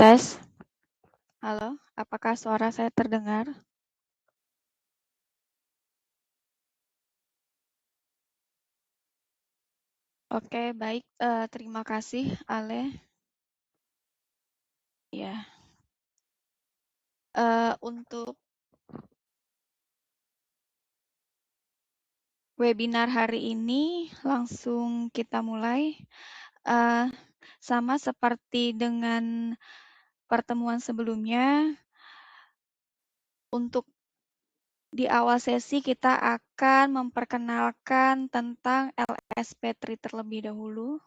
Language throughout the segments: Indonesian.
Tes. Halo, apakah suara saya terdengar? Oke, baik. Terima kasih, Ale. Ya, untuk webinar hari ini langsung kita mulai. Sama seperti dengan pertemuan sebelumnya, untuk di awal sesi kita akan memperkenalkan tentang LSP3 terlebih dahulu.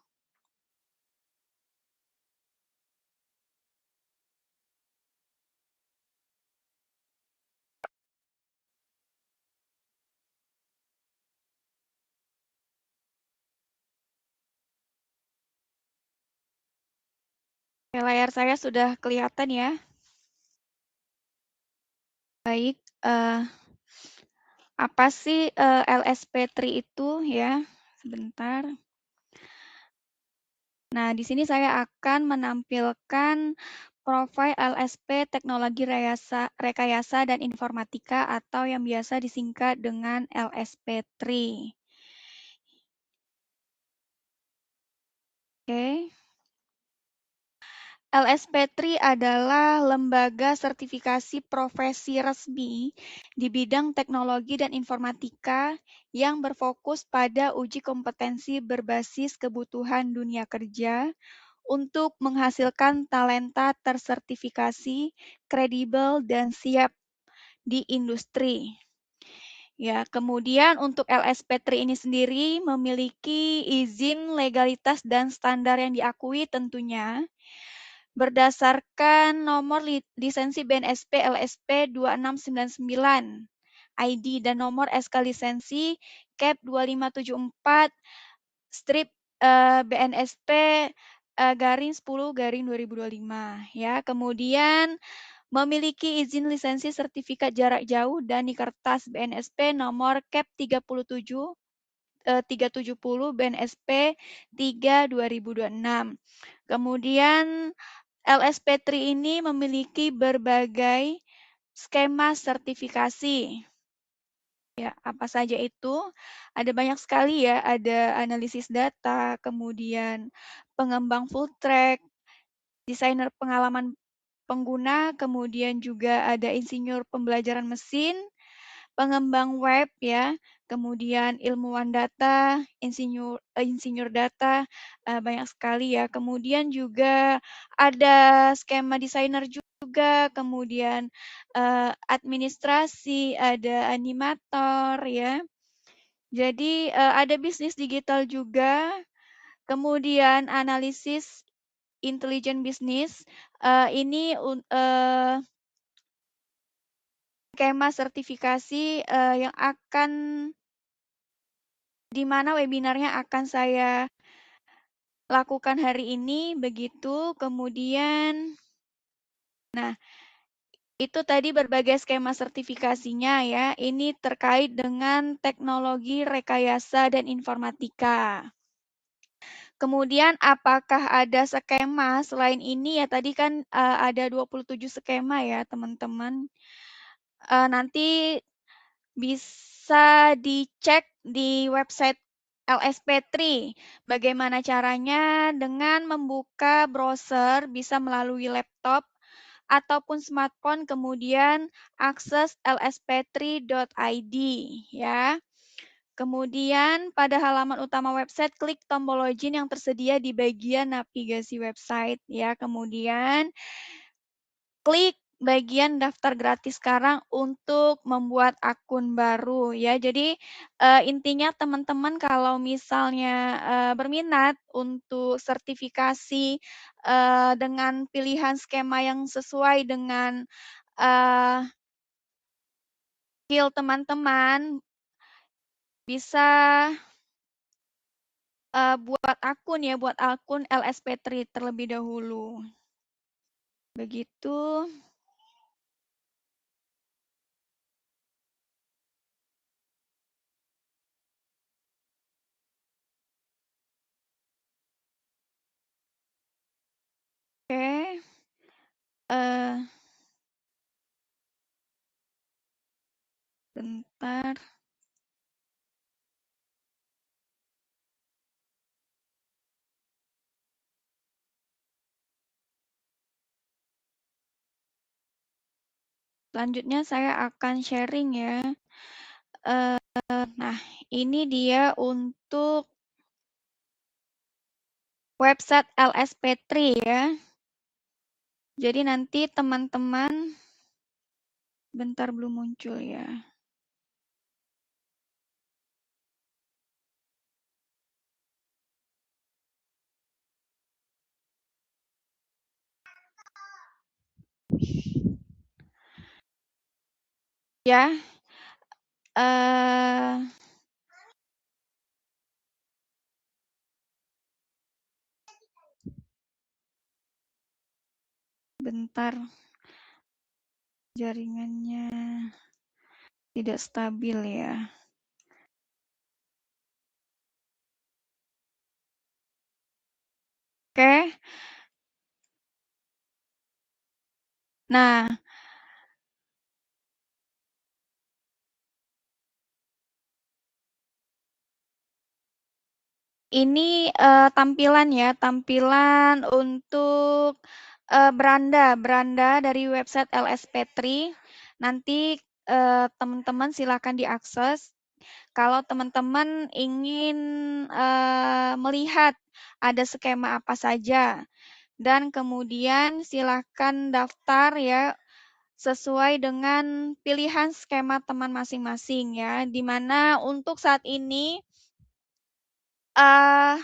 Layar saya sudah kelihatan ya. Baik, apa sih LSP3 itu ya? Sebentar. Nah, di sini saya akan menampilkan profil LSP Teknologi Rekayasa dan Informatika atau yang biasa disingkat dengan LSP3. Oke. LSP3 adalah lembaga sertifikasi profesi resmi di bidang teknologi dan informatika yang berfokus pada uji kompetensi berbasis kebutuhan dunia kerja untuk menghasilkan talenta tersertifikasi, kredibel, dan siap di industri. Ya, kemudian untuk LSP3 ini sendiri memiliki izin, legalitas, dan standar yang diakui tentunya berdasarkan nomor lisensi BNSP LSP 2699 ID dan nomor SK lisensi CAP 2574 strip BNSP garing 10 garing 2025 ya. Kemudian memiliki izin lisensi sertifikat jarak jauh dan di kertas BNSP nomor CAP 370 BNSP 3 2026. Kemudian LSP3 ini memiliki berbagai skema sertifikasi. Ya, apa saja itu? Ada banyak sekali ya, ada analisis data, kemudian pengembang full track, desainer pengalaman pengguna, kemudian juga ada insinyur pembelajaran mesin, pengembang web ya, kemudian ilmuwan data, insinyur data, banyak sekali ya. Kemudian juga ada skema desainer juga, kemudian administrasi, ada animator ya. Jadi ada bisnis digital juga, kemudian analisis intelijen bisnis. Ini skema sertifikasi yang akan di mana webinarnya akan saya lakukan hari ini begitu. Kemudian nah, itu tadi berbagai skema sertifikasinya ya. Ini terkait dengan teknologi rekayasa dan informatika. Kemudian apakah ada skema selain ini ya, tadi kan ada 27 skema ya teman-teman. Nanti bisa dicek di website LSP3. Bagaimana caranya? Dengan membuka browser, bisa melalui laptop ataupun smartphone, kemudian akses lsp3.id ya. Kemudian pada halaman utama website, klik tombol login yang tersedia di bagian navigasi website ya. Kemudian klik bagian daftar gratis sekarang untuk membuat akun baru ya. Jadi intinya teman-teman kalau misalnya berminat untuk sertifikasi dengan pilihan skema yang sesuai dengan skill teman-teman, bisa buat akun LSP3 terlebih dahulu. Begitu. Oke. Eh, bentar. Selanjutnya saya akan sharing ya. Eh, nah, ini dia untuk website LSP3 ya. Jadi nanti teman-teman, bentar belum muncul ya. Ya, eh, bentar, jaringannya tidak stabil ya. Oke, nah ini tampilan ya, tampilan untuk beranda dari website LSP3. Nanti teman-teman silakan diakses. Kalau teman-teman ingin melihat ada skema apa saja, dan kemudian silakan daftar ya sesuai dengan pilihan skema teman masing-masing ya. Di mana untuk saat ini eh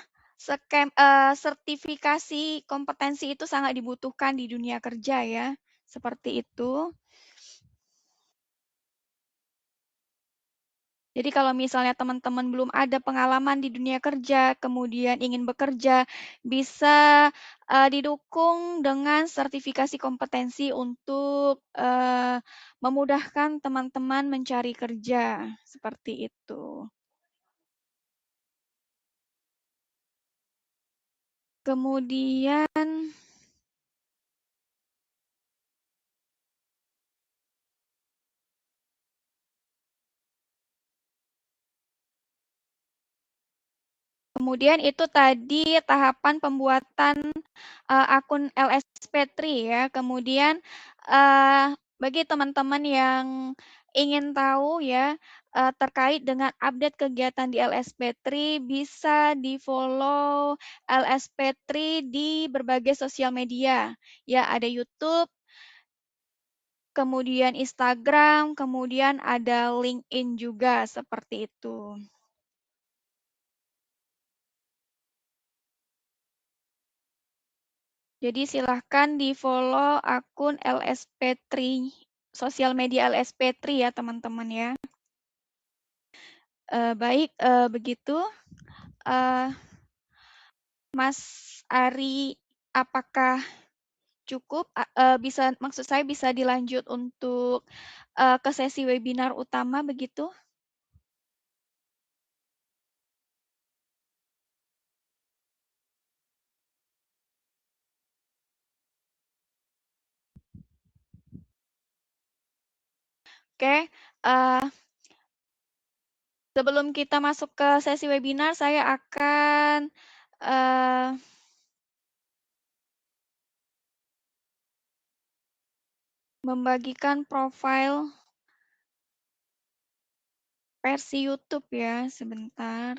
sertifikasi kompetensi itu sangat dibutuhkan di dunia kerja ya, seperti itu. Jadi kalau misalnya teman-teman belum ada pengalaman di dunia kerja, kemudian ingin bekerja, bisa didukung dengan sertifikasi kompetensi untuk memudahkan teman-teman mencari kerja, seperti itu. Kemudian itu tadi tahapan pembuatan akun LSP3 ya. Kemudian bagi teman-teman yang ingin tahu ya terkait dengan update kegiatan di LSP3 bisa di-follow LSP3 di berbagai sosial media. Ya, ada YouTube, kemudian Instagram, kemudian ada LinkedIn juga seperti itu. Jadi silahkan di-follow akun LSP3, sosial media LSP3 ya teman-teman ya. Baik, begitu. Mas Ari, apakah cukup? Bisa, maksud saya bisa dilanjut untuk ke sesi webinar utama begitu? Oke, sebelum kita masuk ke sesi webinar, saya akan membagikan profil versi YouTube ya, sebentar.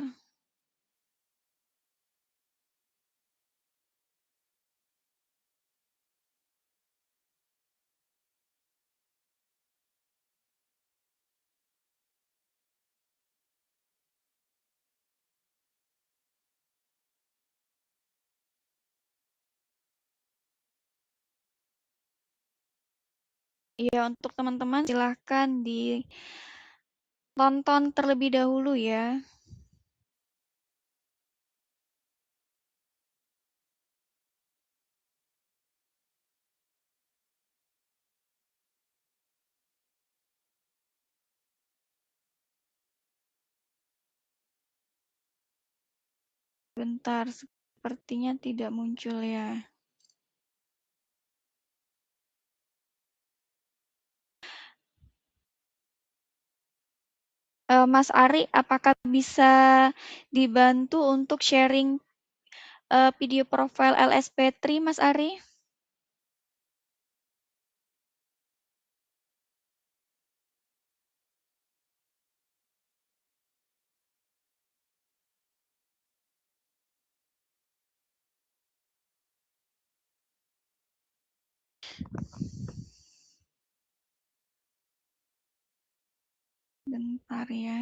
Iya, untuk teman-teman silahkan ditonton terlebih dahulu ya. Bentar, sepertinya tidak muncul ya. Mas Ari, apakah bisa dibantu untuk sharing video profile LSP3, Mas Ari? Bentar ya.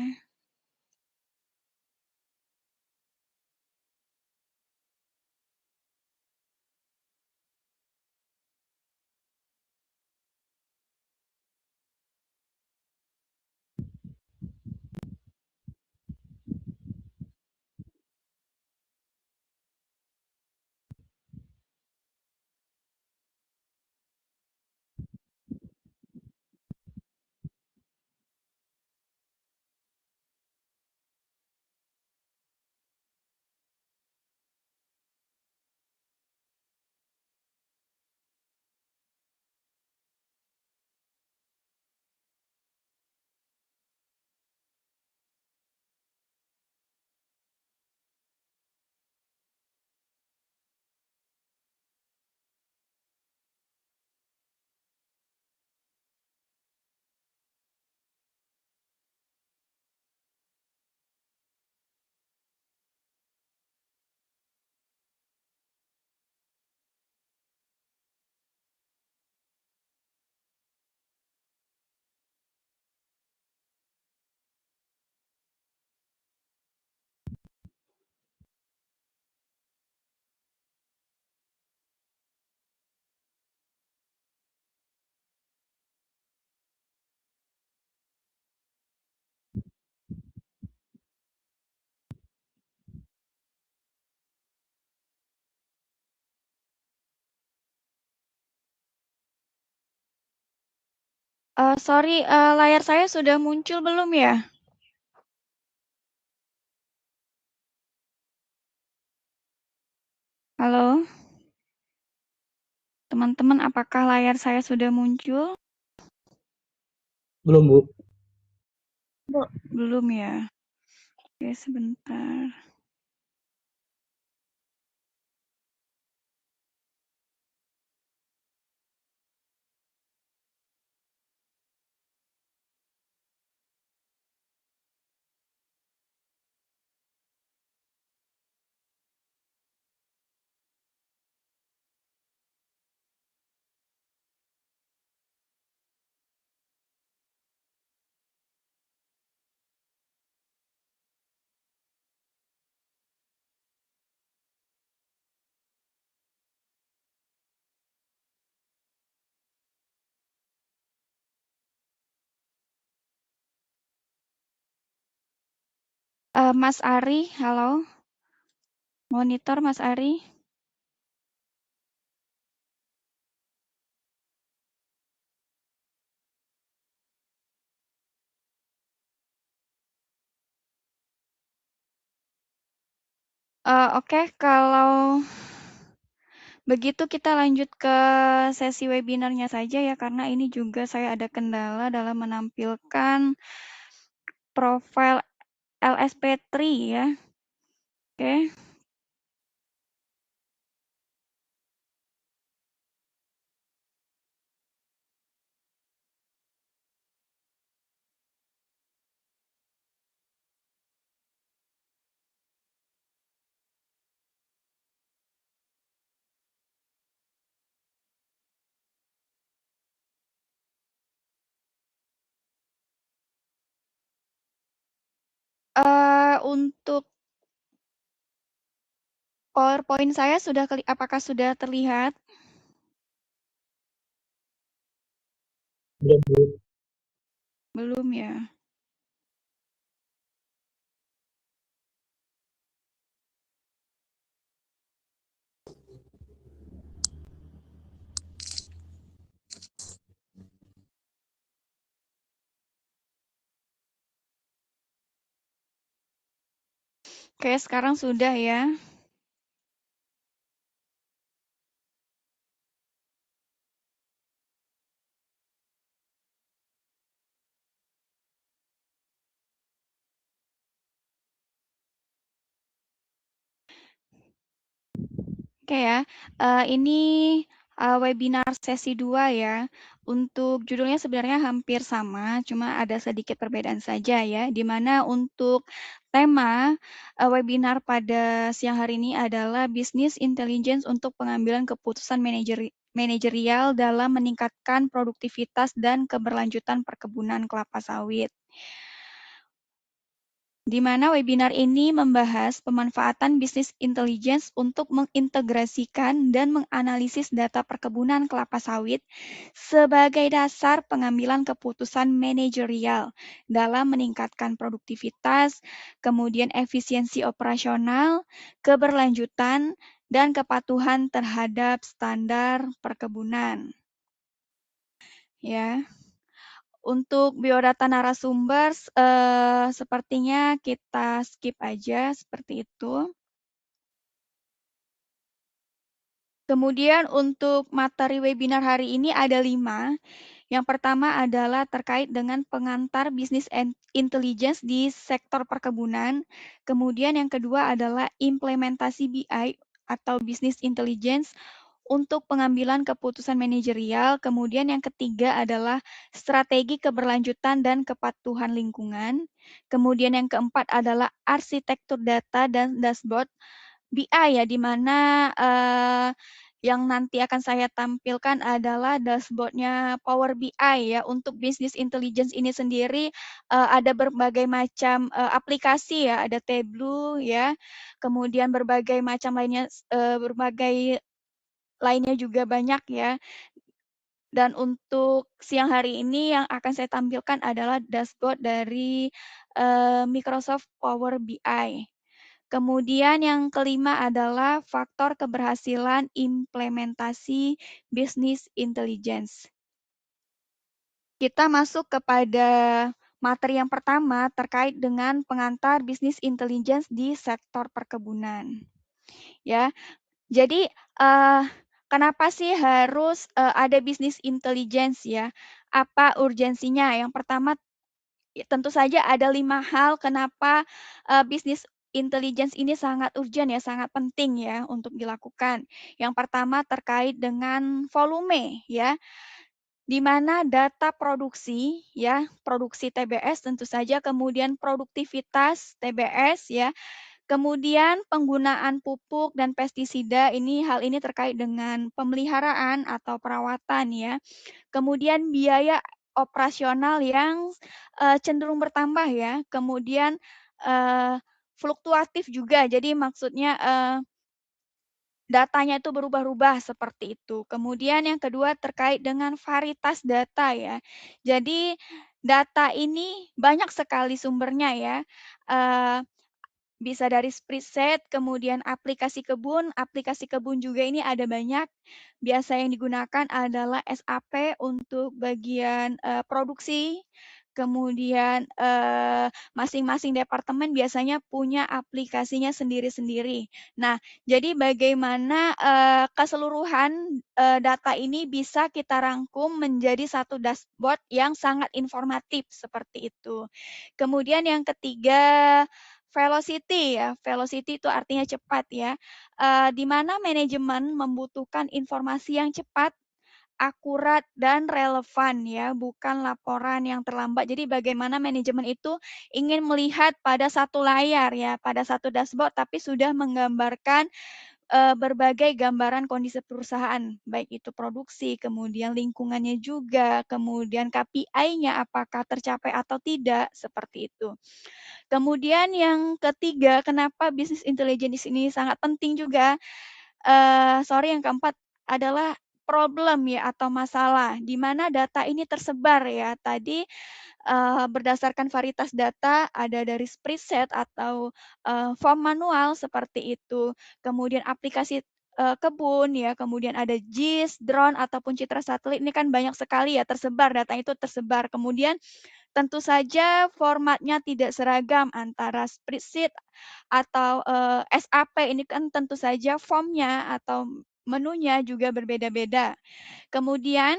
Sorry, layar saya sudah muncul belum ya? Halo, teman-teman, apakah layar saya sudah muncul? Belum, Bu. Belum ya? Oke, sebentar. Mas Ari, halo? Monitor Mas Ari? Oke, kalau begitu kita lanjut ke sesi webinarnya saja ya, karena ini juga saya ada kendala dalam menampilkan profil LSP3 ya. Oke. Untuk PowerPoint saya apakah sudah terlihat? Belum, Bu. Belum ya. Oke, sekarang sudah ya. Oke ya, ini, webinar sesi 2 ya. Untuk judulnya sebenarnya hampir sama, cuma ada sedikit perbedaan saja ya, di mana untuk tema, webinar pada siang hari ini adalah Business Intelligence untuk pengambilan keputusan manajerial dalam meningkatkan produktivitas dan keberlanjutan perkebunan kelapa sawit. Di mana webinar ini membahas pemanfaatan bisnis intelligence untuk mengintegrasikan dan menganalisis data perkebunan kelapa sawit sebagai dasar pengambilan keputusan manajerial dalam meningkatkan produktivitas, kemudian efisiensi operasional, keberlanjutan, dan kepatuhan terhadap standar perkebunan. Ya. Untuk biodata narasumber, sepertinya kita skip aja seperti itu. Kemudian untuk materi webinar hari ini ada 5. Yang pertama adalah terkait dengan pengantar bisnis intelligence di sektor perkebunan. Kemudian yang kedua adalah implementasi BI atau business intelligence untuk pengambilan keputusan manajerial. Kemudian yang ketiga adalah strategi keberlanjutan dan kepatuhan lingkungan. Kemudian yang keempat adalah arsitektur data dan dashboard BI ya, di mana yang nanti akan saya tampilkan adalah dashboard-nya Power BI ya. Untuk business intelligence ini sendiri ada berbagai macam aplikasi ya, ada Tableau ya, kemudian berbagai macam lainnya, berbagai lainnya juga banyak ya. Dan untuk siang hari ini yang akan saya tampilkan adalah dashboard dari Microsoft Power BI. Kemudian yang kelima adalah faktor keberhasilan implementasi business intelligence. Kita masuk kepada materi yang pertama terkait dengan pengantar business intelligence di sektor perkebunan. Ya, jadi kenapa sih harus ada business intelligence ya? Apa urgensinya? Yang pertama tentu saja ada 5 hal kenapa bisnis intelligence ini sangat urgent ya, sangat penting ya untuk dilakukan. Yang pertama terkait dengan volume ya, di mana data produksi ya, produksi TBS tentu saja, kemudian produktivitas TBS ya, kemudian penggunaan pupuk dan pestisida, hal ini terkait dengan pemeliharaan atau perawatan ya. Kemudian biaya operasional yang cenderung bertambah ya, kemudian fluktuatif juga. Jadi maksudnya datanya itu berubah-ubah seperti itu. Kemudian yang kedua terkait dengan varietas data ya. Jadi data ini banyak sekali sumbernya ya. Bisa dari spreadsheet, kemudian aplikasi kebun juga ini ada banyak. Biasa yang digunakan adalah SAP untuk bagian produksi, kemudian masing-masing departemen biasanya punya aplikasinya sendiri-sendiri. Nah, jadi bagaimana keseluruhan data ini bisa kita rangkum menjadi satu dashboard yang sangat informatif seperti itu. Kemudian yang ketiga velocity ya, velocity itu artinya cepat ya, di mana manajemen membutuhkan informasi yang cepat, akurat, dan relevan ya, bukan laporan yang terlambat. Jadi bagaimana manajemen itu ingin melihat pada satu layar ya, pada satu dashboard, tapi sudah menggambarkan berbagai gambaran kondisi perusahaan, baik itu produksi, kemudian lingkungannya juga, kemudian KPI-nya apakah tercapai atau tidak, seperti itu. Kemudian yang ketiga, kenapa bisnis intelligence ini sangat penting juga, yang keempat adalah problem ya atau masalah, di mana data ini tersebar ya. Tadi berdasarkan varietas data ada dari spreadsheet atau form manual seperti itu. Kemudian aplikasi kebun ya, kemudian ada JIS, drone ataupun citra satelit, ini kan banyak sekali ya tersebar, data itu tersebar. Kemudian tentu saja formatnya tidak seragam antara spreadsheet atau SAP, ini kan tentu saja formnya atau menunya juga berbeda-beda. Kemudian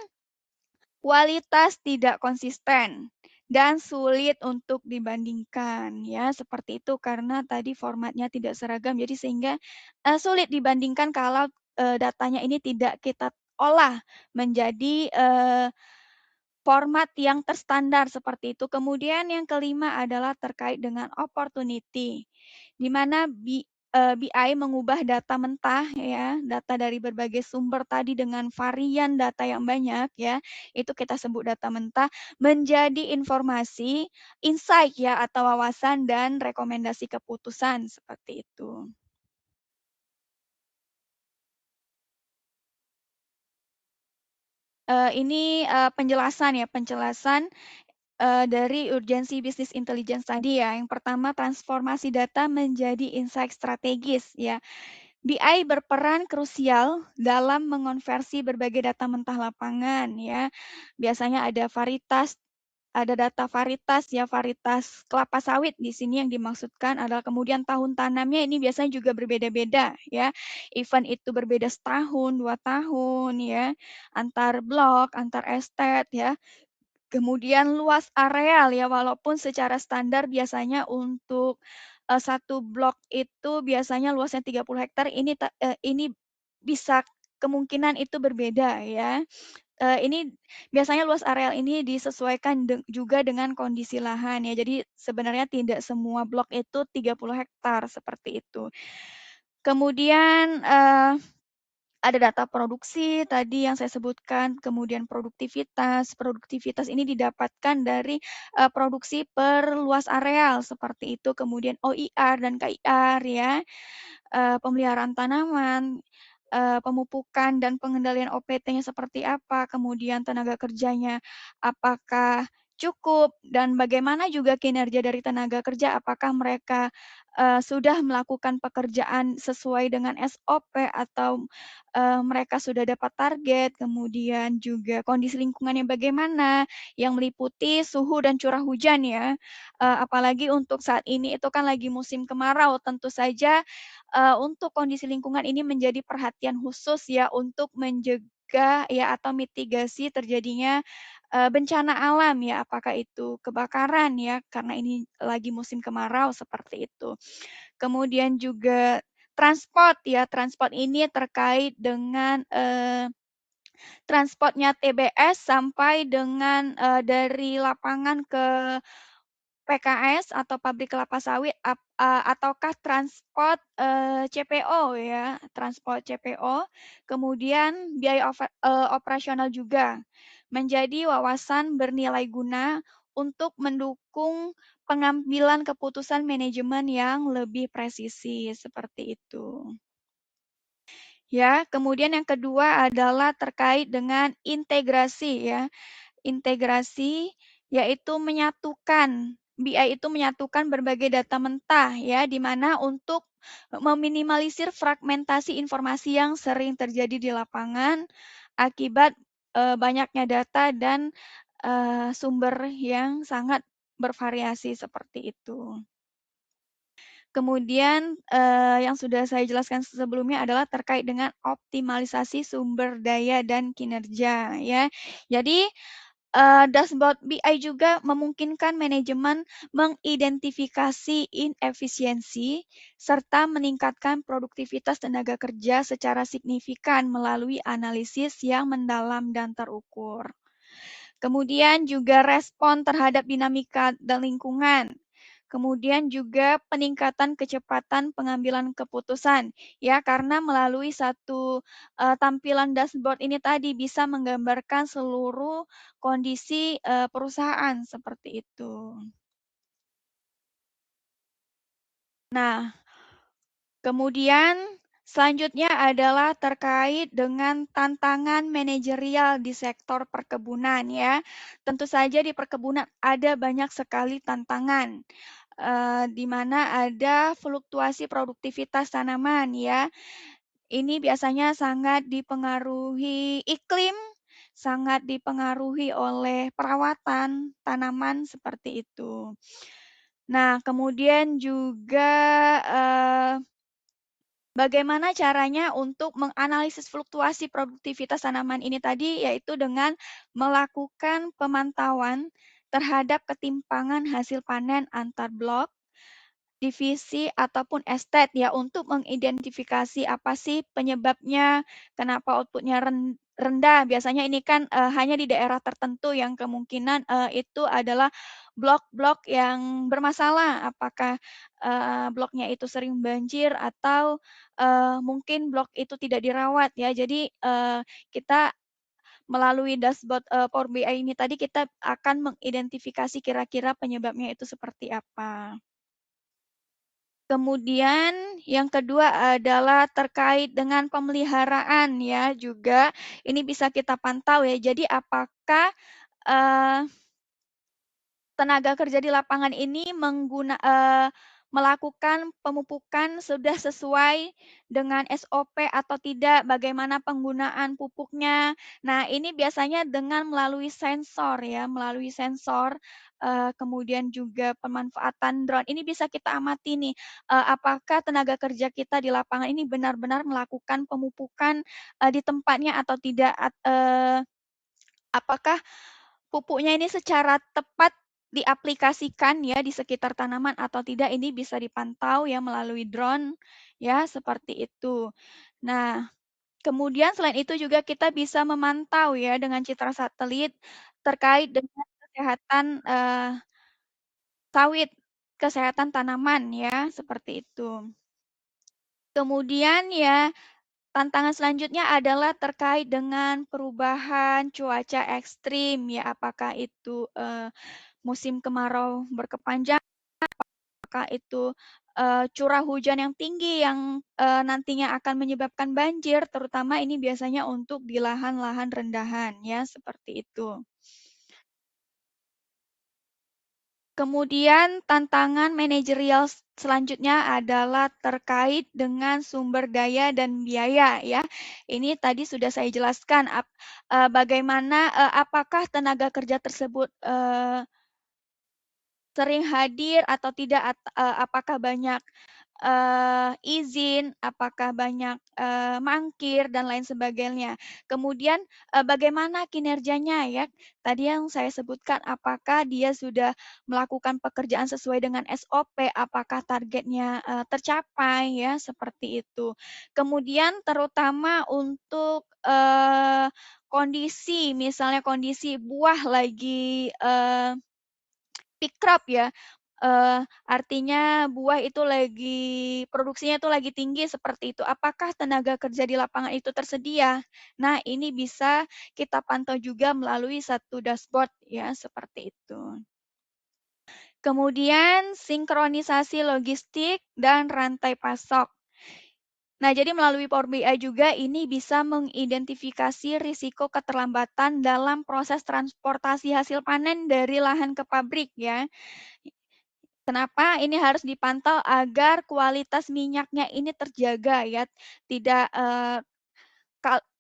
kualitas tidak konsisten dan sulit untuk dibandingkan ya, seperti itu karena tadi formatnya tidak seragam jadi sehingga sulit dibandingkan kalau datanya ini tidak kita olah menjadi format yang terstandar seperti itu. Kemudian yang kelima adalah terkait dengan opportunity, di mana BI mengubah data mentah ya, data dari berbagai sumber tadi dengan varian data yang banyak ya, itu kita sebut data mentah, menjadi informasi, insight ya atau wawasan dan rekomendasi keputusan seperti itu. Ini penjelasan ya, penjelasan dari urgensi bisnis intelligence tadi ya. Yang pertama transformasi data menjadi insight strategis ya. BI berperan krusial dalam mengonversi berbagai data mentah lapangan ya. Biasanya ada data varietas ya, varietas kelapa sawit di sini yang dimaksudkan adalah kemudian tahun tanamnya ini biasanya juga berbeda-beda ya. Event itu berbeda setahun, 2 tahun ya, antar blok, antar estate ya. Kemudian luas areal ya, walaupun secara standar biasanya untuk, 1 blok itu biasanya luasnya 30 hektar, ini bisa kemungkinan itu berbeda ya. Ini biasanya luas areal ini disesuaikan juga dengan kondisi lahan ya. Jadi sebenarnya tidak semua blok itu 30 hektar, seperti itu. Kemudian, ada data produksi tadi yang saya sebutkan, kemudian produktivitas. Produktivitas ini didapatkan dari, produksi per luas areal seperti itu, kemudian OIR dan KIR ya, pemeliharaan tanaman, pemupukan dan pengendalian OPT-nya seperti apa, kemudian tenaga kerjanya apakah cukup, dan bagaimana juga kinerja dari tenaga kerja, apakah mereka, sudah melakukan pekerjaan sesuai dengan SOP atau mereka sudah dapat target, kemudian juga kondisi lingkungannya bagaimana, yang meliputi suhu dan curah hujan ya. Apalagi untuk saat ini itu kan lagi musim kemarau, tentu saja, untuk kondisi lingkungan ini menjadi perhatian khusus ya untuk mencegah ya atau mitigasi terjadinya, bencana alam ya, apakah itu kebakaran ya, karena ini lagi musim kemarau, seperti itu. Kemudian juga transport ya, transport ini terkait dengan, transportnya TBS sampai dengan, dari lapangan ke PKS atau pabrik kelapa sawit ataukah transport, CPO ya, transport CPO, kemudian biaya operasional juga, menjadi wawasan bernilai guna untuk mendukung pengambilan keputusan manajemen yang lebih presisi, seperti itu. Ya, kemudian yang kedua adalah terkait dengan integrasi ya. Integrasi yaitu menyatukan, BI itu menyatukan berbagai data mentah ya, di mana untuk meminimalisir fragmentasi informasi yang sering terjadi di lapangan akibat, banyaknya data dan, sumber yang sangat bervariasi seperti itu. Kemudian, yang sudah saya jelaskan sebelumnya adalah terkait dengan optimalisasi sumber daya dan kinerja ya. Jadi, dashboard BI juga memungkinkan manajemen mengidentifikasi inefisiensi serta meningkatkan produktivitas tenaga kerja secara signifikan melalui analisis yang mendalam dan terukur. Kemudian juga respon terhadap dinamika dan lingkungan. Kemudian juga peningkatan kecepatan pengambilan keputusan, ya karena melalui satu, tampilan dashboard ini tadi bisa menggambarkan seluruh kondisi, perusahaan, seperti itu. Nah, kemudian selanjutnya adalah terkait dengan tantangan manajerial di sektor perkebunan ya. Tentu saja di perkebunan ada banyak sekali tantangan, di mana ada fluktuasi produktivitas tanaman ya. Ini biasanya sangat dipengaruhi iklim, sangat dipengaruhi oleh perawatan tanaman seperti itu. Nah, kemudian juga, eee bagaimana caranya untuk menganalisis fluktuasi produktivitas tanaman ini tadi, yaitu dengan melakukan pemantauan terhadap ketimpangan hasil panen antar blok, divisi ataupun estate ya untuk mengidentifikasi apa sih penyebabnya, kenapa outputnya rendah. Biasanya ini kan hanya di daerah tertentu yang kemungkinan itu adalah blok-blok yang bermasalah. Apakah bloknya itu sering banjir atau mungkin blok itu tidak dirawat ya. Jadi kita melalui dashboard Power BI ini tadi kita akan mengidentifikasi kira-kira penyebabnya itu seperti apa. Kemudian yang kedua adalah terkait dengan pemeliharaan ya juga ini bisa kita pantau ya. Jadi apakah tenaga kerja di lapangan ini melakukan pemupukan sudah sesuai dengan SOP atau tidak, bagaimana penggunaan pupuknya. Nah, ini biasanya dengan melalui sensor ya, melalui sensor, kemudian juga pemanfaatan drone. Ini bisa kita amati nih, apakah tenaga kerja kita di lapangan ini benar-benar melakukan pemupukan, di tempatnya atau tidak, apakah pupuknya ini secara tepat diaplikasikan ya di sekitar tanaman atau tidak, ini bisa dipantau ya melalui drone ya, seperti itu. Nah, kemudian selain itu juga kita bisa memantau ya dengan citra satelit terkait dengan kesehatan, sawit, kesehatan tanaman ya, seperti itu. Kemudian ya, tantangan selanjutnya adalah terkait dengan perubahan cuaca ekstrim ya, apakah itu, musim kemarau berkepanjangan, apakah itu, curah hujan yang tinggi yang, nantinya akan menyebabkan banjir, terutama ini biasanya untuk di lahan-lahan rendahan ya, seperti itu. Kemudian tantangan manajerial selanjutnya adalah terkait dengan sumber daya dan biaya ya. Ini tadi sudah saya jelaskan bagaimana, apakah tenaga kerja tersebut, sering hadir atau tidak, apakah banyak, izin, apakah banyak, mangkir dan lain sebagainya. Kemudian, bagaimana kinerjanya ya, tadi yang saya sebutkan, apakah dia sudah melakukan pekerjaan sesuai dengan SOP, apakah targetnya, tercapai ya, seperti itu. Kemudian terutama untuk, kondisi, misalnya kondisi buah lagi, peak crop ya, artinya buah itu lagi produksinya itu lagi tinggi seperti itu. Apakah tenaga kerja di lapangan itu tersedia? Nah, ini bisa kita pantau juga melalui satu dashboard ya, seperti itu. Kemudian sinkronisasi logistik dan rantai pasok. Nah, jadi melalui Power BI juga ini bisa mengidentifikasi risiko keterlambatan dalam proses transportasi hasil panen dari lahan ke pabrik ya. Kenapa ini harus dipantau agar kualitas minyaknya ini terjaga ya, tidak,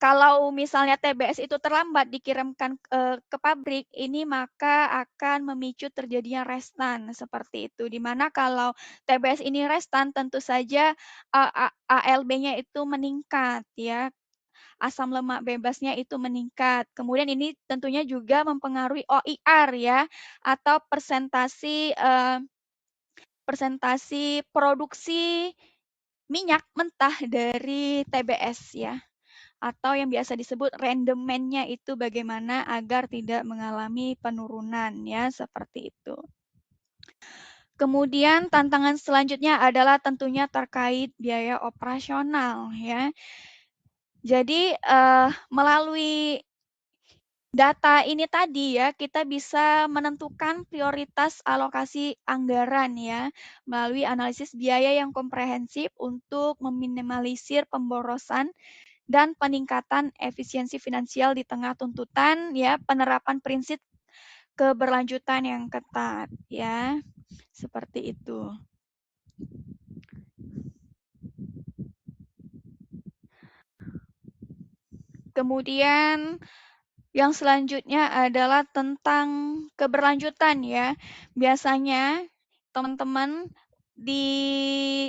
kalau misalnya TBS itu terlambat dikirimkan, ke pabrik, ini maka akan memicu terjadinya restan, seperti itu. Di mana kalau TBS ini restan tentu saja, ALB-nya itu meningkat ya, asam lemak bebasnya itu meningkat. Kemudian ini tentunya juga mempengaruhi OIR ya, atau persentase produksi minyak mentah dari TBS ya, atau yang biasa disebut rendemennya itu bagaimana agar tidak mengalami penurunan ya, seperti itu. Kemudian tantangan selanjutnya adalah tentunya terkait biaya operasional ya. Jadi, melalui data ini tadi ya, kita bisa menentukan prioritas alokasi anggaran ya, melalui analisis biaya yang komprehensif untuk meminimalisir pemborosan dan peningkatan efisiensi finansial di tengah tuntutan ya, penerapan prinsip keberlanjutan yang ketat ya, seperti itu. Kemudian yang selanjutnya adalah tentang keberlanjutan ya. Biasanya teman-teman di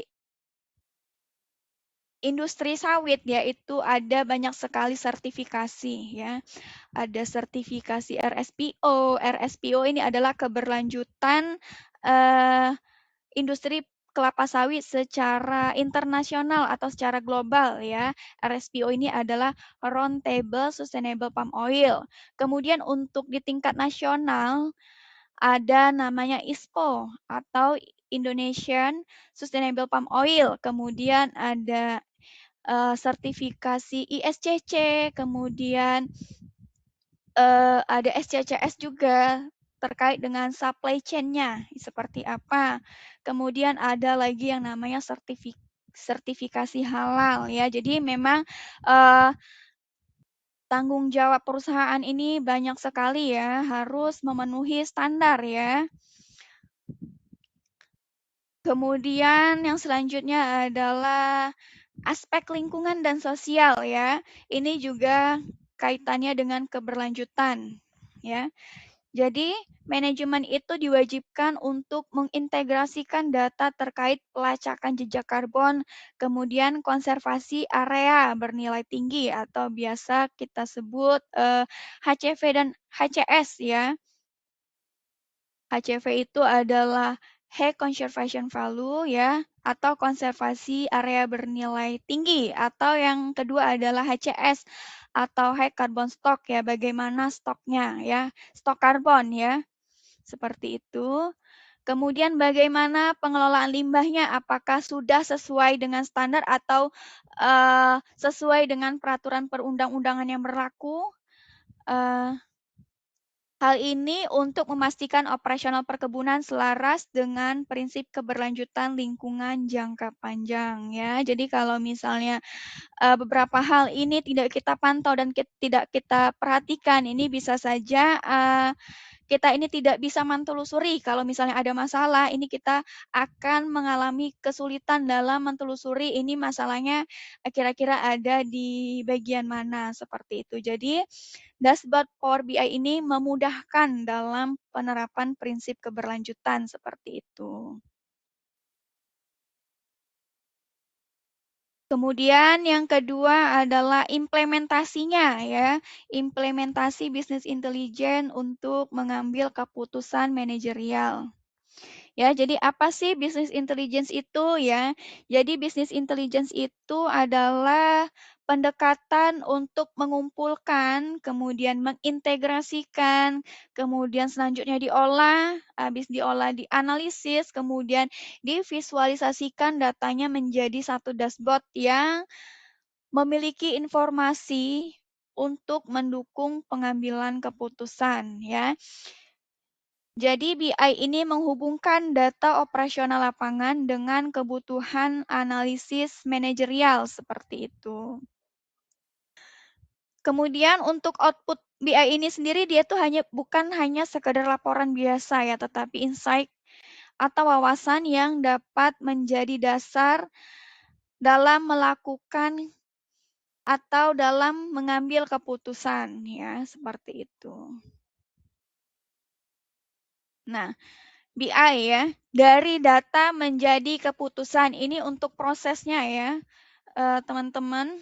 industri sawit ya itu ada banyak sekali sertifikasi ya. Ada sertifikasi RSPO. RSPO ini adalah keberlanjutan industri kelapa sawit secara internasional atau secara global ya. RSPO ini adalah Roundtable Sustainable Palm Oil. Kemudian untuk di tingkat nasional ada namanya ISPO atau Indonesian Sustainable Palm Oil. Kemudian ada sertifikasi ISCC, kemudian ada SCCS juga terkait dengan supply chain-nya seperti apa. Kemudian ada lagi yang namanya sertifikasi halal ya. Jadi memang tanggung jawab perusahaan ini banyak sekali ya, harus memenuhi standar ya. Kemudian yang selanjutnya adalah aspek lingkungan dan sosial ya. Ini juga kaitannya dengan keberlanjutan ya. Jadi, manajemen itu diwajibkan untuk mengintegrasikan data terkait pelacakan jejak karbon, kemudian konservasi area bernilai tinggi atau biasa kita sebut HCV dan HCS ya. HCV itu adalah High Conservation Value ya, atau konservasi area bernilai tinggi, atau yang kedua adalah HCS atau High Carbon Stock ya, bagaimana stoknya ya, stok karbon ya, seperti itu. Kemudian bagaimana pengelolaan limbahnya, apakah sudah sesuai dengan standar atau sesuai dengan peraturan perundang-undangan yang berlaku. Hal ini untuk memastikan operasional perkebunan selaras dengan prinsip keberlanjutan lingkungan jangka panjang ya. Jadi kalau misalnya beberapa hal ini tidak kita pantau dan tidak kita perhatikan, ini bisa saja kita ini tidak bisa mentelusuri. Kalau misalnya ada masalah, ini kita akan mengalami kesulitan dalam mentelusuri ini masalahnya kira-kira ada di bagian mana seperti itu. Jadi dashboard Power BI ini memudahkan dalam penerapan prinsip keberlanjutan seperti itu. Kemudian yang kedua adalah implementasinya ya. Implementasi bisnis intelijen untuk mengambil keputusan manajerial. Ya, jadi apa sih business intelligence itu ya? Jadi business intelligence itu adalah pendekatan untuk mengumpulkan, kemudian mengintegrasikan, kemudian selanjutnya diolah, habis diolah dianalisis, kemudian divisualisasikan datanya menjadi satu dashboard yang memiliki informasi untuk mendukung pengambilan keputusan ya. Jadi BI ini menghubungkan data operasional lapangan dengan kebutuhan analisis manajerial seperti itu. Kemudian untuk output BI ini sendiri dia tuh bukan hanya sekedar laporan biasa ya, tetapi insight atau wawasan yang dapat menjadi dasar dalam melakukan atau dalam mengambil keputusan ya, seperti itu. Nah, BI ya, dari data menjadi keputusan. Ini untuk prosesnya ya, teman-teman.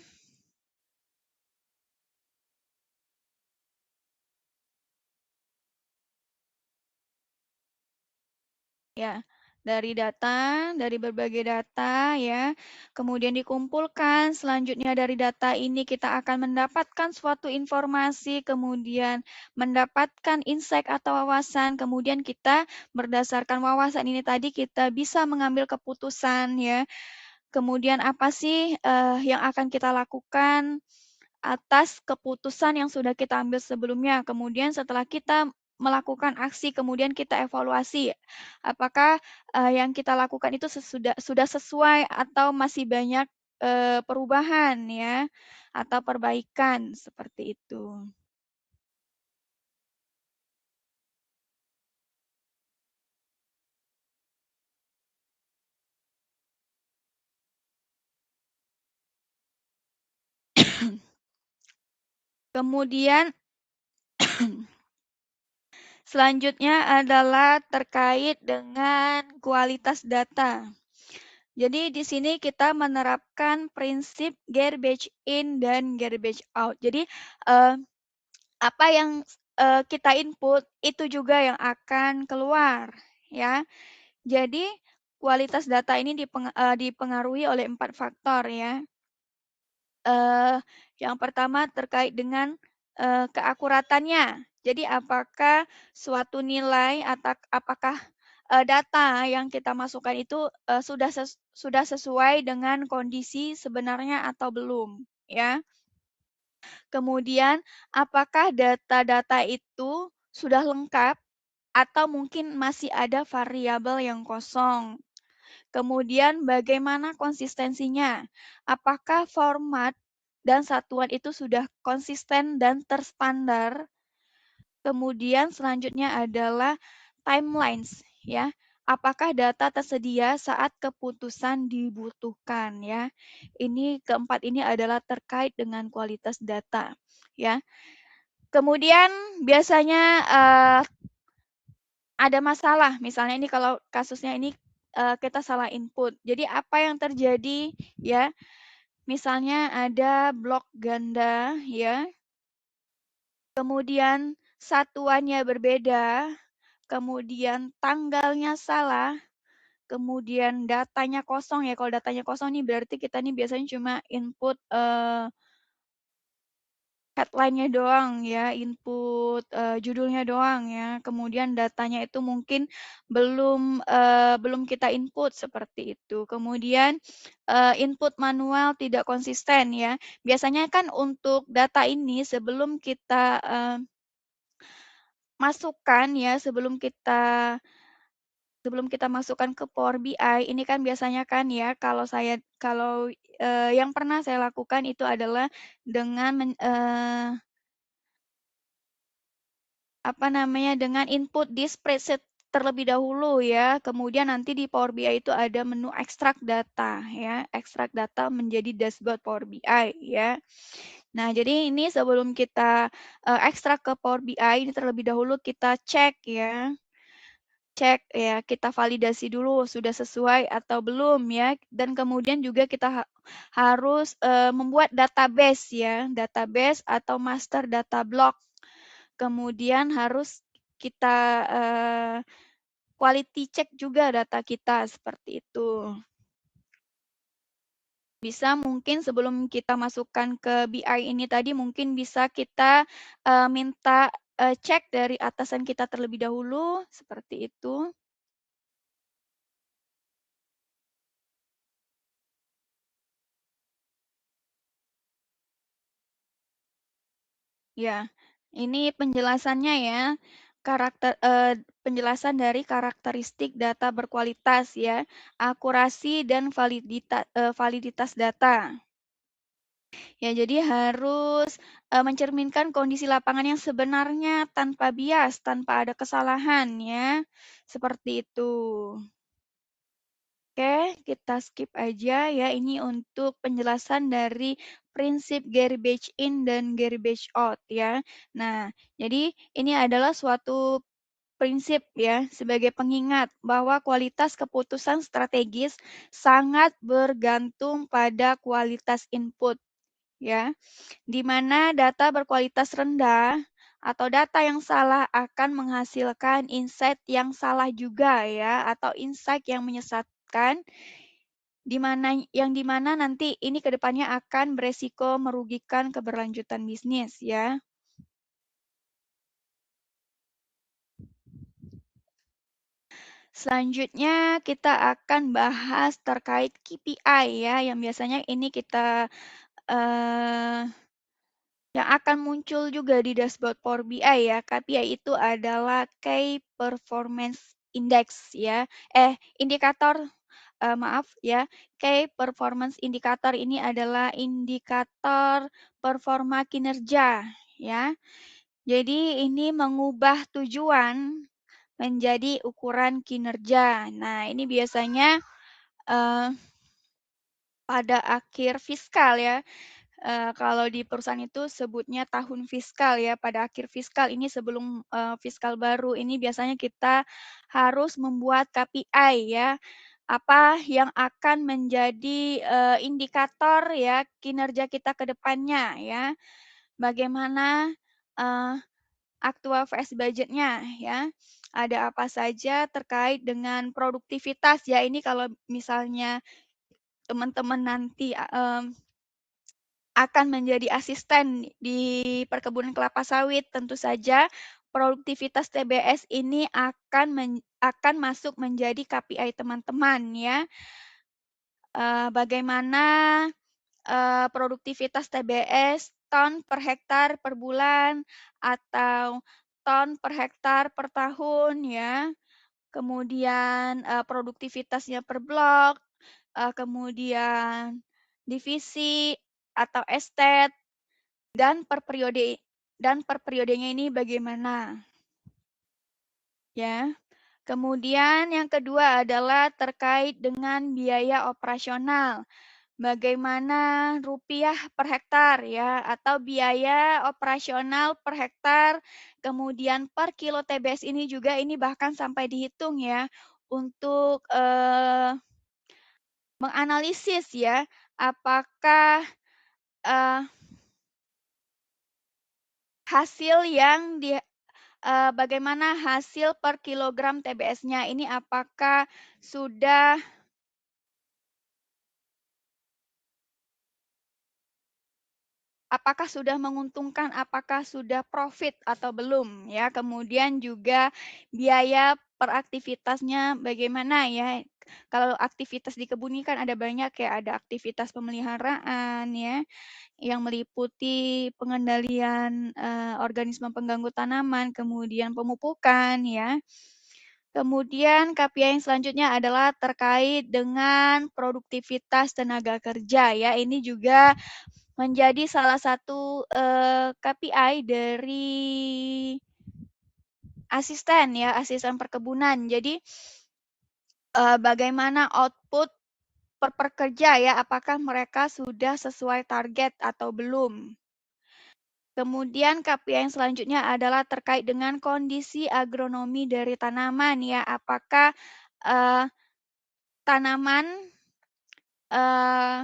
Ya, dari data, dari berbagai data ya, kemudian dikumpulkan. Selanjutnya dari data ini kita akan mendapatkan suatu informasi, kemudian mendapatkan insight atau wawasan, kemudian kita berdasarkan wawasan ini tadi kita bisa mengambil keputusan ya. Kemudian apa sih yang akan kita lakukan atas keputusan yang sudah kita ambil sebelumnya. Kemudian setelah kita melakukan aksi, kemudian kita evaluasi apakah yang kita lakukan itu sudah sesuai atau masih banyak perubahan ya atau perbaikan seperti itu. Kemudian selanjutnya adalah terkait dengan kualitas data. Jadi di sini kita menerapkan prinsip garbage in dan garbage out. Jadi apa yang kita input itu juga yang akan keluar ya. Jadi kualitas data ini dipengaruhi oleh 4 faktor ya. Yang pertama terkait dengan, keakuratannya. Jadi apakah suatu nilai atau apakah, data yang kita masukkan itu, sudah sesuai dengan kondisi sebenarnya atau belum, ya. Kemudian apakah data-data itu sudah lengkap atau mungkin masih ada variabel yang kosong. Kemudian bagaimana konsistensinya? Apakah format dan satuan itu sudah konsisten dan terstandar? Kemudian selanjutnya adalah timelines ya. Apakah data tersedia saat keputusan dibutuhkan ya. Ini keempat ini adalah terkait dengan kualitas data ya. Kemudian biasanya ada masalah, misalnya ini kalau kasusnya ini kita salah input. Jadi apa yang terjadi ya? Misalnya ada blok ganda ya. Kemudian satuannya berbeda, kemudian tanggalnya salah, kemudian datanya kosong ya. Kalau datanya kosong nih berarti kita nih biasanya cuma input headline-nya doang ya, input, judulnya doang ya, kemudian datanya itu mungkin belum kita input seperti itu. Kemudian, input manual tidak konsisten ya. Biasanya kan untuk data ini sebelum kita, masukkan ya, sebelum kita masukkan ke Power BI, ini kan biasanya kan ya kalau, yang pernah saya lakukan itu adalah dengan dengan input di spreadsheet terlebih dahulu ya. Kemudian nanti di Power BI itu ada menu ekstrak data ya, ekstrak data menjadi dashboard Power BI ya. Nah, jadi ini sebelum kita ekstrak ke Power BI ini terlebih dahulu kita cek ya. Cek ya, kita validasi dulu sudah sesuai atau belum ya. Dan kemudian juga kita harus membuat database ya, database atau master data block. Kemudian harus kita quality check juga data kita seperti itu. Bisa mungkin sebelum kita masukkan ke BI ini tadi mungkin bisa kita minta cek dari atasan kita terlebih dahulu seperti itu. Ya, ini penjelasannya ya. Penjelasan dari karakteristik data berkualitas ya, akurasi dan validitas data. Ya, jadi harus mencerminkan kondisi lapangan yang sebenarnya tanpa bias, tanpa ada kesalahan ya. Seperti itu. Oke, kita skip aja ya. Ini untuk penjelasan dari prinsip garbage in dan garbage out ya. Nah, jadi ini adalah suatu prinsip ya sebagai pengingat bahwa kualitas keputusan strategis sangat bergantung pada kualitas input ya, di mana data berkualitas rendah atau data yang salah akan menghasilkan insight yang salah juga ya, atau insight yang menyesatkan di mana nanti ini kedepannya akan beresiko merugikan keberlanjutan bisnis ya. Selanjutnya kita akan bahas terkait KPI ya, yang biasanya ini kita yang akan muncul juga di dashboard Power BI ya. KPI itu adalah Key Performance Index ya. Indikator maaf ya. Key Performance Indicator ini adalah indikator performa kinerja ya. Jadi ini mengubah tujuan menjadi ukuran kinerja. Nah, ini biasanya pada akhir fiskal ya. Kalau di perusahaan itu sebutnya tahun fiskal ya, pada akhir fiskal ini sebelum fiskal baru ini biasanya kita harus membuat KPI ya. Apa yang akan menjadi indikator ya kinerja kita ke depannya ya. Bagaimana aktual vs budgetnya ya. Ada apa saja terkait dengan produktivitas ya, ini kalau misalnya teman-teman nanti, akan menjadi asisten di perkebunan kelapa sawit, tentu saja produktivitas TBS ini akan masuk menjadi KPI teman-teman ya. Bagaimana, produktivitas TBS ton per hektar per bulan atau ton per hektar per tahun ya. Kemudian, produktivitasnya per blok, kemudian divisi atau estet, dan per periodenya ini bagaimana, ya. Kemudian yang kedua adalah terkait dengan biaya operasional. Bagaimana rupiah per hektar ya, atau biaya operasional per hektar, kemudian per kilo TBS ini juga ini bahkan sampai dihitung ya, untuk, menganalisis ya, apakah, eee, hasil yang bagaimana hasil per kilogram TBS-nya ini apakah sudah menguntungkan, apakah sudah profit atau belum ya. Kemudian juga biaya per aktivitasnya bagaimana ya. Kalau aktivitas di kebun ini kan ada banyak ya, ada aktivitas pemeliharaan ya, yang meliputi pengendalian, organisme pengganggu tanaman, kemudian pemupukan ya. Kemudian KPI yang selanjutnya adalah terkait dengan produktivitas tenaga kerja ya. Ini juga menjadi salah satu, KPI dari asisten ya, asisten perkebunan. Jadi, bagaimana output per pekerja ya, apakah mereka sudah sesuai target atau belum. Kemudian KPI yang selanjutnya adalah terkait dengan kondisi agronomi dari tanaman ya, apakah, tanaman, eee,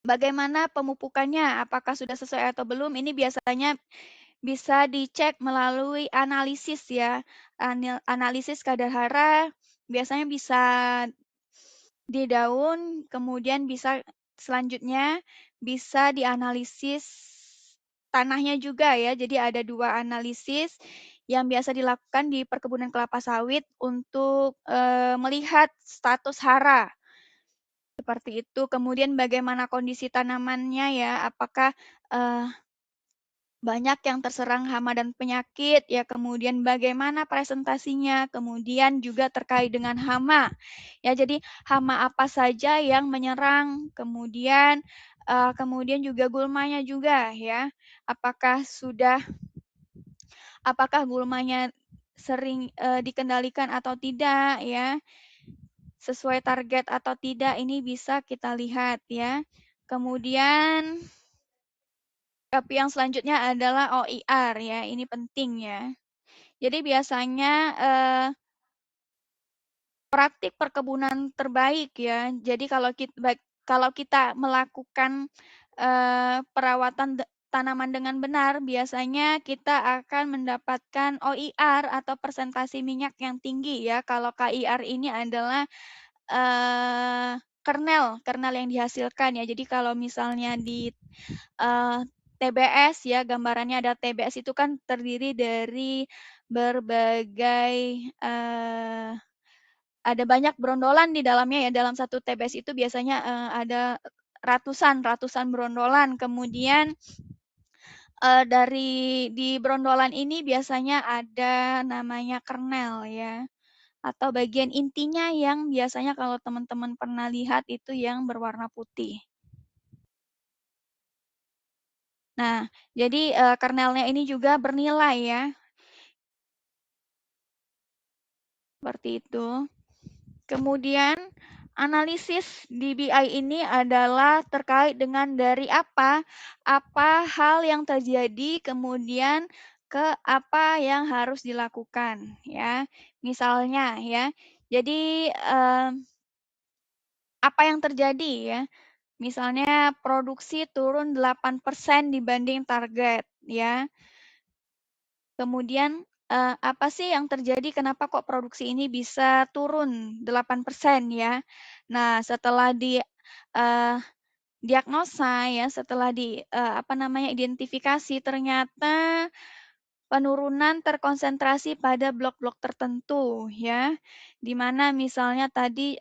bagaimana pemupukannya, apakah sudah sesuai atau belum, ini biasanya bisa dicek melalui analisis ya, analisis kadar hara, biasanya bisa di daun, kemudian bisa selanjutnya bisa dianalisis tanahnya juga ya. Jadi ada 2 analisis yang biasa dilakukan di perkebunan kelapa sawit untuk, melihat status hara, seperti itu. Kemudian bagaimana kondisi tanamannya ya, apakah, eee banyak yang terserang hama dan penyakit, ya kemudian bagaimana presentasinya, kemudian juga terkait dengan hama. Ya, jadi hama apa saja yang menyerang, kemudian juga gulmanya juga ya. Apakah gulmanya sering, dikendalikan atau tidak ya, sesuai target atau tidak, ini bisa kita lihat ya. Kemudian KPI yang selanjutnya adalah OIR ya, ini penting ya. Jadi biasanya, praktik perkebunan terbaik ya. Jadi kalau kita melakukan, perawatan tanaman dengan benar, biasanya kita akan mendapatkan OIR atau persentase minyak yang tinggi ya. Kalau KIR ini adalah, kernel yang dihasilkan ya. Jadi kalau misalnya di, TBS ya, gambarannya ada TBS itu kan terdiri dari berbagai, ada banyak brondolan di dalamnya ya, dalam satu TBS itu biasanya, ada ratusan brondolan. Kemudian, di brondolan ini biasanya ada namanya kernel ya, atau bagian intinya yang biasanya kalau teman-teman pernah lihat itu yang berwarna putih. Nah, jadi, kernelnya ini juga bernilai ya, seperti itu. Kemudian analisis DBI ini adalah terkait dengan dari apa hal yang terjadi, kemudian ke apa yang harus dilakukan ya. Misalnya ya, jadi, apa yang terjadi ya, misalnya produksi turun 8% dibanding target ya. Kemudian, apa sih yang terjadi kenapa kok produksi ini bisa turun 8% ya. Nah, setelah eee, diagnosa ya, setelah apa namanya, identifikasi ternyata penurunan terkonsentrasi pada blok-blok tertentu ya, di mana misalnya tadi,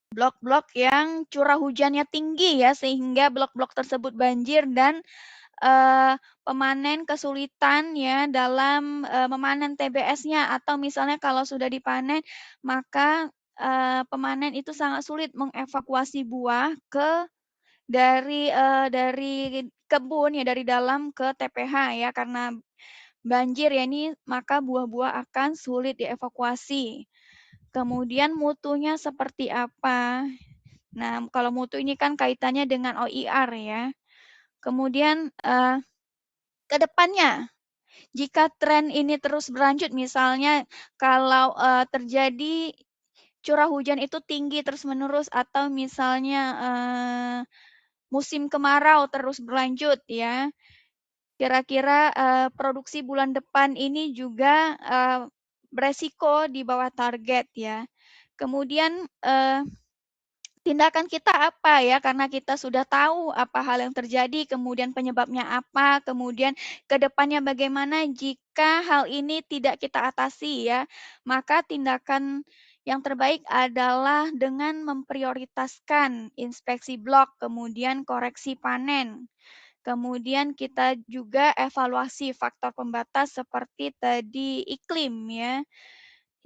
blok-blok yang curah hujannya tinggi ya, sehingga blok-blok tersebut banjir dan pemanen kesulitan ya dalam, memanen TBS-nya atau misalnya kalau sudah dipanen maka, pemanen itu sangat sulit mengevakuasi buah dari kebun ya, dari dalam ke TPH ya, karena banjir ya ini, maka buah-buah akan sulit dievakuasi. Kemudian mutunya seperti apa? Nah, kalau mutu ini kan kaitannya dengan OIR ya. Kemudian, ke depannya, jika tren ini terus berlanjut, misalnya kalau, terjadi curah hujan itu tinggi terus-menerus atau misalnya, musim kemarau terus berlanjut ya, kira-kira, produksi bulan depan ini juga, beresiko di bawah target ya. Kemudian, tindakan kita apa ya, karena kita sudah tahu apa hal yang terjadi, kemudian penyebabnya apa, kemudian ke depannya bagaimana jika hal ini tidak kita atasi ya. Maka tindakan yang terbaik adalah dengan memprioritaskan inspeksi blok, kemudian koreksi panen. Kemudian kita juga evaluasi faktor pembatas seperti tadi iklim ya.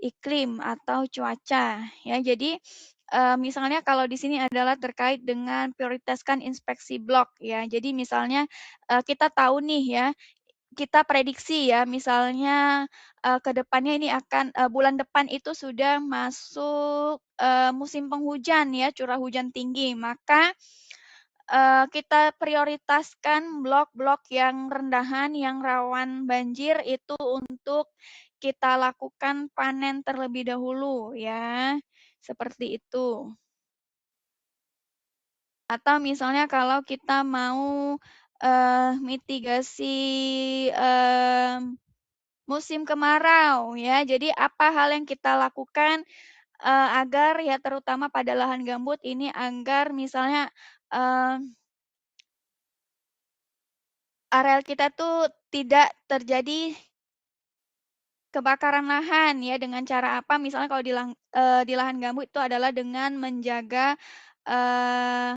Iklim atau cuaca ya. Jadi, misalnya kalau di sini adalah terkait dengan prioritaskan inspeksi blok ya. Jadi misalnya, kita tahu nih ya, kita prediksi ya misalnya, ke depannya ini akan bulan depan itu sudah masuk, musim penghujan ya, curah hujan tinggi. Maka, kita prioritaskan blok-blok yang rendahan, yang rawan banjir itu untuk kita lakukan panen terlebih dahulu ya, seperti itu. Atau misalnya kalau kita mau, mitigasi, musim kemarau ya, jadi apa hal yang kita lakukan, agar ya terutama pada lahan gambut ini agar misalnya, eee areal kita tuh tidak terjadi kebakaran lahan ya, dengan cara apa, misalnya kalau di lahan gambut itu adalah dengan menjaga, eee,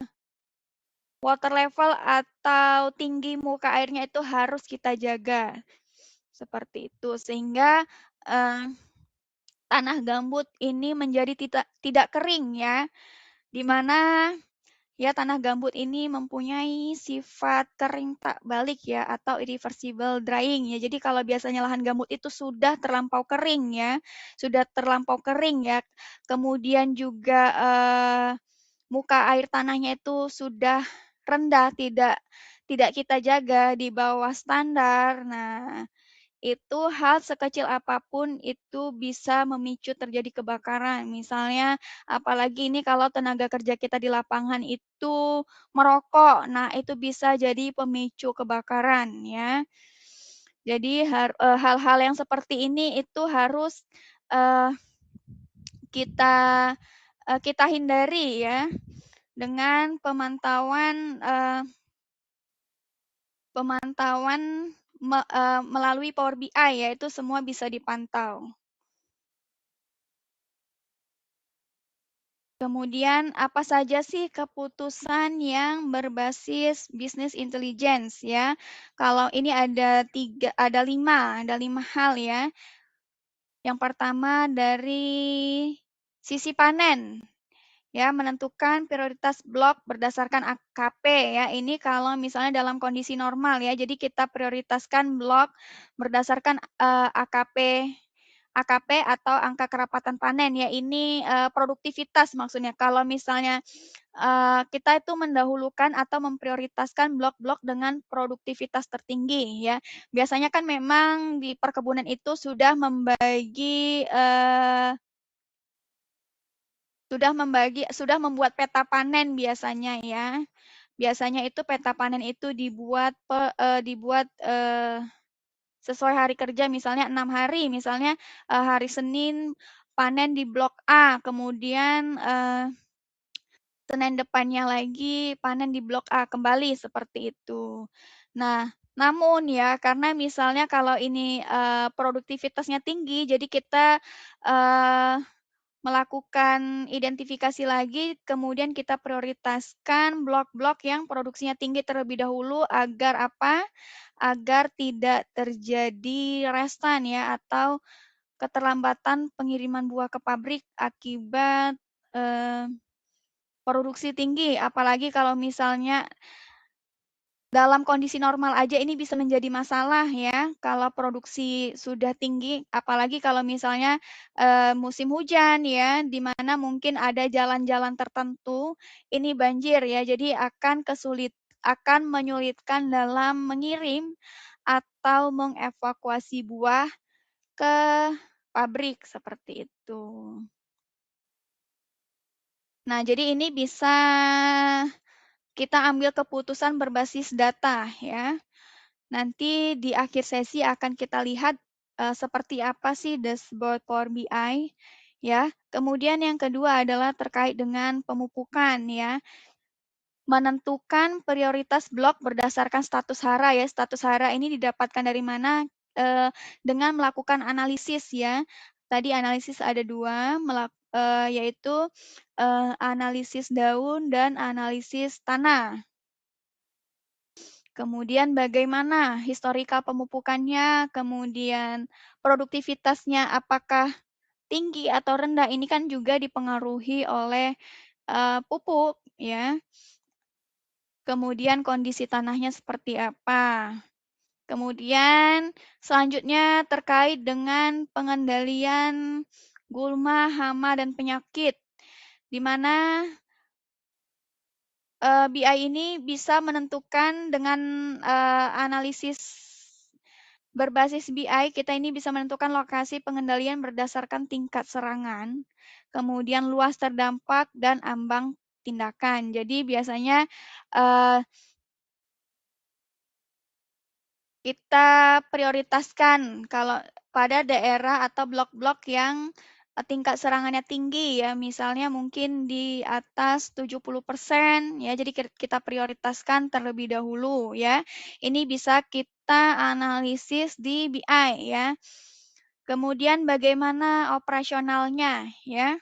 water level atau tinggi muka airnya itu harus kita jaga, seperti itu. Sehingga, eee, tanah gambut ini menjadi tidak kering ya, di mana ya, tanah gambut ini mempunyai sifat kering tak balik ya atau irreversible drying ya. Jadi kalau biasanya lahan gambut itu sudah terlampau kering ya, sudah terlampau kering ya, kemudian juga, muka air tanahnya itu sudah rendah, tidak kita jaga di bawah standar. Nah, itu hal sekecil apapun itu bisa memicu terjadi kebakaran. Misalnya, apalagi ini kalau tenaga kerja kita di lapangan itu merokok, nah itu bisa jadi pemicu kebakaran ya. Jadi hal-hal yang seperti ini itu harus, eee, kita, kita hindari ya dengan pemantauan melalui Power BI ya, itu semua bisa dipantau. Kemudian apa saja sih keputusan yang berbasis business intelligence ya? Kalau ini ada 5 hal ya. Yang pertama dari sisi panen, ya menentukan prioritas blok berdasarkan AKP ya. Ini kalau misalnya dalam kondisi normal ya. Jadi kita prioritaskan blok berdasarkan, AKP atau angka kerapatan panen ya. Ini, produktivitas maksudnya. Kalau misalnya, kita itu mendahulukan atau memprioritaskan blok-blok dengan produktivitas tertinggi ya. Biasanya kan memang di perkebunan itu sudah membuat peta panen biasanya ya. Biasanya itu peta panen itu dibuat, sesuai hari kerja misalnya 6 hari, misalnya, hari Senin panen di blok A, kemudian, Senin depannya lagi panen di blok A kembali, seperti itu. Nah, namun ya, karena misalnya kalau ini, produktivitasnya tinggi, jadi kita, eee, melakukan identifikasi lagi, kemudian kita prioritaskan blok-blok yang produksinya tinggi terlebih dahulu agar apa, agar tidak terjadi restan ya, atau keterlambatan pengiriman buah ke pabrik akibat, produksi tinggi, apalagi kalau misalnya dalam kondisi normal aja ini bisa menjadi masalah ya, kalau produksi sudah tinggi, apalagi kalau misalnya, musim hujan ya, di mana mungkin ada jalan-jalan tertentu, ini banjir ya, jadi akan menyulitkan dalam mengirim atau mengevakuasi buah ke pabrik, seperti itu. Nah, jadi ini bisa kita ambil keputusan berbasis data ya. Nanti di akhir sesi akan kita lihat, seperti apa sih dashboard Power BI ya. Kemudian yang kedua adalah terkait dengan pemupukan ya. Menentukan prioritas blok berdasarkan status hara ya. Status hara ini didapatkan dari mana? Dengan melakukan analisis ya. Tadi analisis ada 2, yaitu, analisis daun dan analisis tanah. Kemudian bagaimana historikal pemupukannya, kemudian produktivitasnya apakah tinggi atau rendah, ini kan juga dipengaruhi oleh, pupuk ya. Kemudian kondisi tanahnya seperti apa. Kemudian selanjutnya terkait dengan pengendalian gulma, hama, dan penyakit, di mana BI ini bisa menentukan dengan, analisis berbasis BI, kita ini bisa menentukan lokasi pengendalian berdasarkan tingkat serangan, kemudian luas terdampak, dan ambang tindakan. Jadi biasanya, eee, kita prioritaskan kalau pada daerah atau blok-blok yang, tingkat serangannya tinggi ya, misalnya mungkin di atas 70% ya, jadi kita prioritaskan terlebih dahulu ya. Ini bisa kita analisis di BI ya. Kemudian bagaimana operasionalnya ya,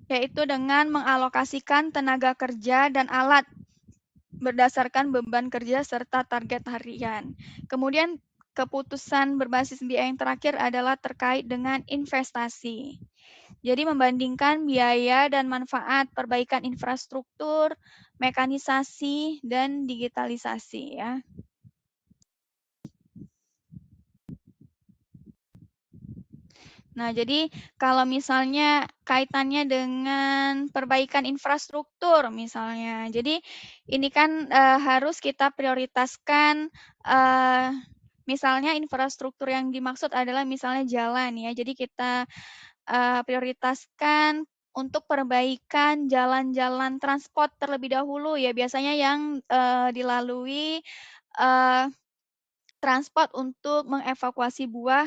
yaitu dengan mengalokasikan tenaga kerja dan alat berdasarkan beban kerja serta target harian. Kemudian keputusan berbasis biaya yang terakhir adalah terkait dengan investasi. Jadi membandingkan biaya dan manfaat perbaikan infrastruktur, mekanisasi, dan digitalisasi ya. Nah, jadi kalau misalnya kaitannya dengan perbaikan infrastruktur misalnya, jadi ini kan, harus kita prioritaskan, misalnya infrastruktur yang dimaksud adalah misalnya jalan ya, jadi kita, prioritaskan untuk perbaikan jalan-jalan transport terlebih dahulu ya, biasanya yang, dilalui, eee, transport untuk mengevakuasi buah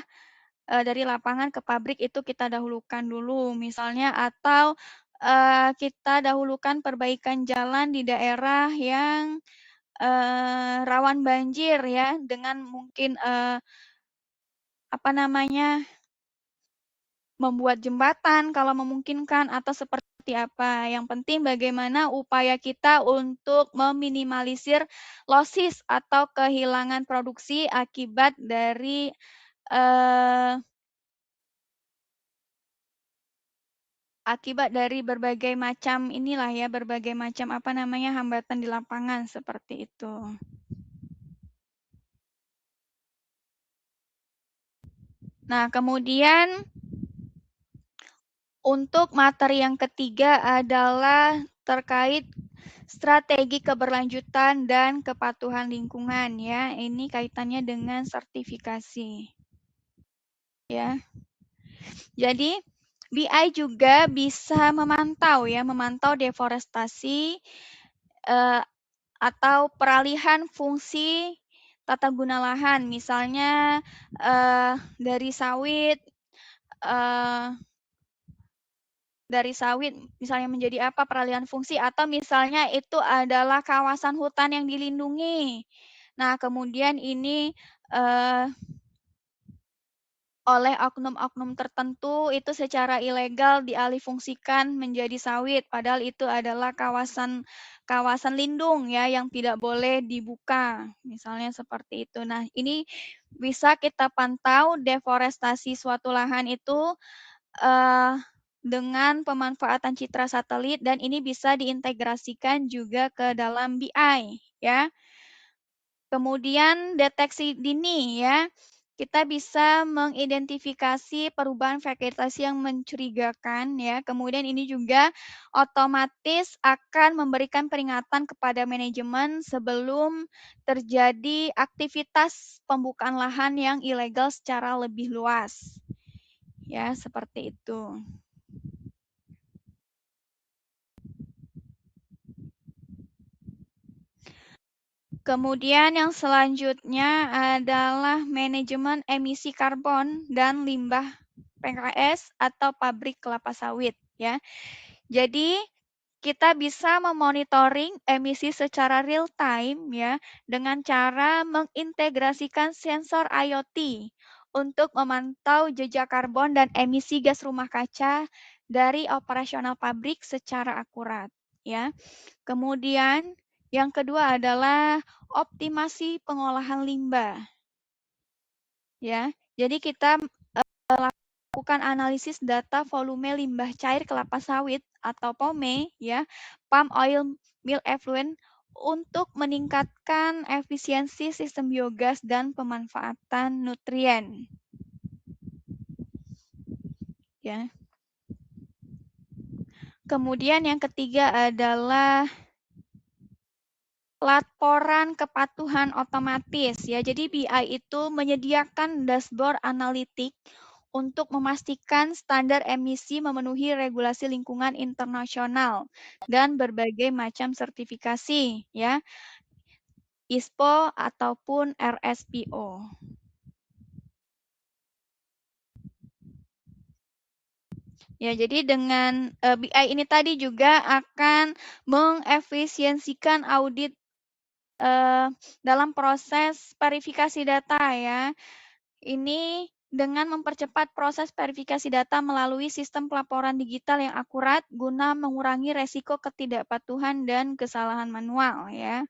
dari lapangan ke pabrik itu kita dahulukan dulu misalnya atau, kita dahulukan perbaikan jalan di daerah yang, rawan banjir ya dengan mungkin, apa namanya, membuat jembatan kalau memungkinkan atau seperti apa. Yang penting bagaimana upaya kita untuk meminimalisir losses atau kehilangan produksi eee akibat dari berbagai macam inilah ya, berbagai macam apa namanya, hambatan di lapangan seperti itu. Nah, kemudian untuk materi yang ketiga adalah terkait strategi keberlanjutan dan kepatuhan lingkungan ya. Ini kaitannya dengan sertifikasi. Ya. Jadi BI juga bisa memantau ya, memantau deforestasi, atau peralihan fungsi tata guna lahan, misalnya dari sawit misalnya menjadi apa peralihan fungsi, atau misalnya itu adalah kawasan hutan yang dilindungi. Nah, kemudian ini oleh oknum-oknum tertentu itu secara ilegal dialihfungsikan menjadi sawit, padahal itu adalah kawasan kawasan lindung ya yang tidak boleh dibuka, misalnya seperti itu. Nah, ini bisa kita pantau deforestasi suatu lahan itu dengan pemanfaatan citra satelit, dan ini bisa diintegrasikan juga ke dalam BI ya. Kemudian deteksi dini ya. Kita bisa mengidentifikasi perubahan vegetasi yang mencurigakan ya. Kemudian ini juga otomatis akan memberikan peringatan kepada manajemen sebelum terjadi aktivitas pembukaan lahan yang ilegal secara lebih luas. Ya, seperti itu. Kemudian yang selanjutnya adalah manajemen emisi karbon dan limbah PKS atau pabrik kelapa sawit ya. Jadi kita bisa memonitoring emisi secara real time ya dengan cara mengintegrasikan sensor IoT untuk memantau jejak karbon dan emisi gas rumah kaca dari operasional pabrik secara akurat ya. Kemudian yang kedua adalah optimasi pengolahan limbah. Ya, jadi kita lakukan analisis data volume limbah cair kelapa sawit atau POME, ya, palm oil mill effluent untuk meningkatkan efisiensi sistem biogas dan pemanfaatan nutrien. Ya. Kemudian yang ketiga adalah laporan kepatuhan otomatis ya. Jadi BI itu menyediakan dashboard analitik untuk memastikan standar emisi memenuhi regulasi lingkungan internasional dan berbagai macam sertifikasi ya, ISPO ataupun RSPO. Ya, jadi dengan BI ini tadi juga akan mengefisiensikan audit dalam proses verifikasi data ya. Ini dengan mempercepat proses verifikasi data melalui sistem pelaporan digital yang akurat guna mengurangi resiko ketidakpatuhan dan kesalahan manual ya.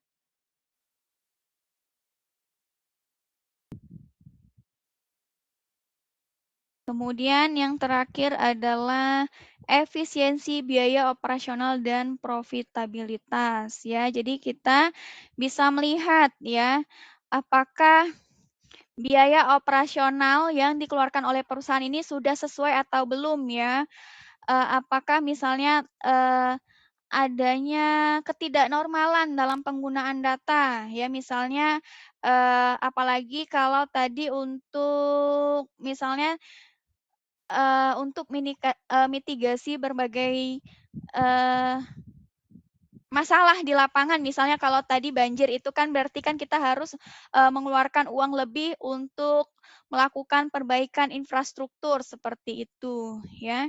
Kemudian yang terakhir adalah efisiensi biaya operasional dan profitabilitas ya. Jadi kita bisa melihat ya apakah biaya operasional yang dikeluarkan oleh perusahaan ini sudah sesuai atau belum ya. Apakah misalnya adanya ketidaknormalan dalam penggunaan data ya, misalnya apalagi kalau tadi untuk misalnya untuk mitigasi berbagai masalah di lapangan, misalnya kalau tadi banjir itu kan berarti kan kita harus mengeluarkan uang lebih untuk melakukan perbaikan infrastruktur seperti itu ya.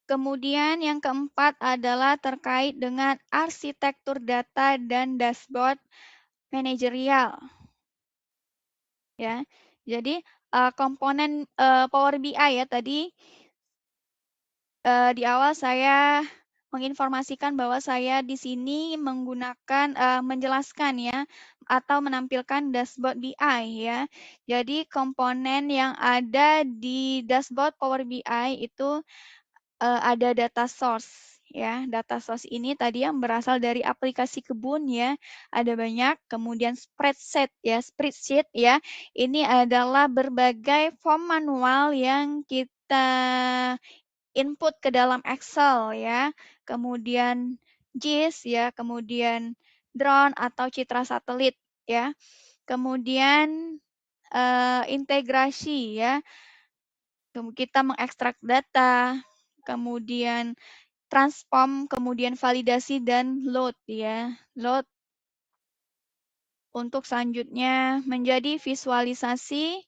Kemudian yang keempat adalah terkait dengan arsitektur data dan dashboard manajerial. Ya. Jadi komponen Power BI ya tadi di awal saya menginformasikan bahwa saya di sini menggunakan menjelaskan ya atau menampilkan dashboard BI ya. Jadi komponen yang ada di dashboard Power BI itu ada data source ya. Data source ini tadi yang berasal dari aplikasi kebun ya. Ada banyak. Kemudian spreadsheet ya. Ini adalah berbagai form manual yang kita input ke dalam Excel ya. Kemudian GIS ya, kemudian drone atau citra satelit ya. Kemudian integrasi ya. Kita mengekstrak data, kemudian transform, kemudian validasi dan load ya. Load untuk selanjutnya menjadi visualisasi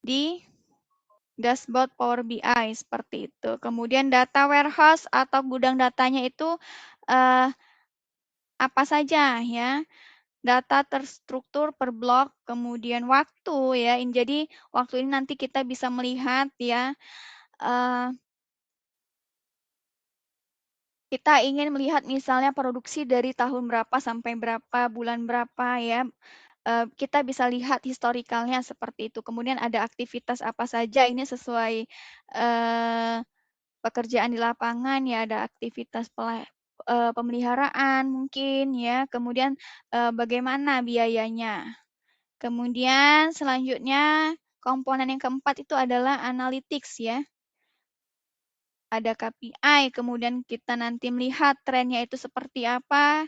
di dashboard Power BI seperti itu. Kemudian data warehouse atau gudang datanya itu apa saja ya? Data terstruktur per blok, kemudian waktu ya. Jadi waktu ini nanti kita bisa melihat ya. Kita ingin melihat misalnya produksi dari tahun berapa sampai berapa, bulan berapa ya. Kita bisa lihat historikalnya seperti itu. Kemudian ada aktivitas apa saja, ini sesuai pekerjaan di lapangan ya, ada aktivitas pemeliharaan mungkin ya, kemudian bagaimana biayanya. Kemudian selanjutnya komponen yang keempat itu adalah analytics ya. Ada KPI, kemudian kita nanti melihat trennya itu seperti apa,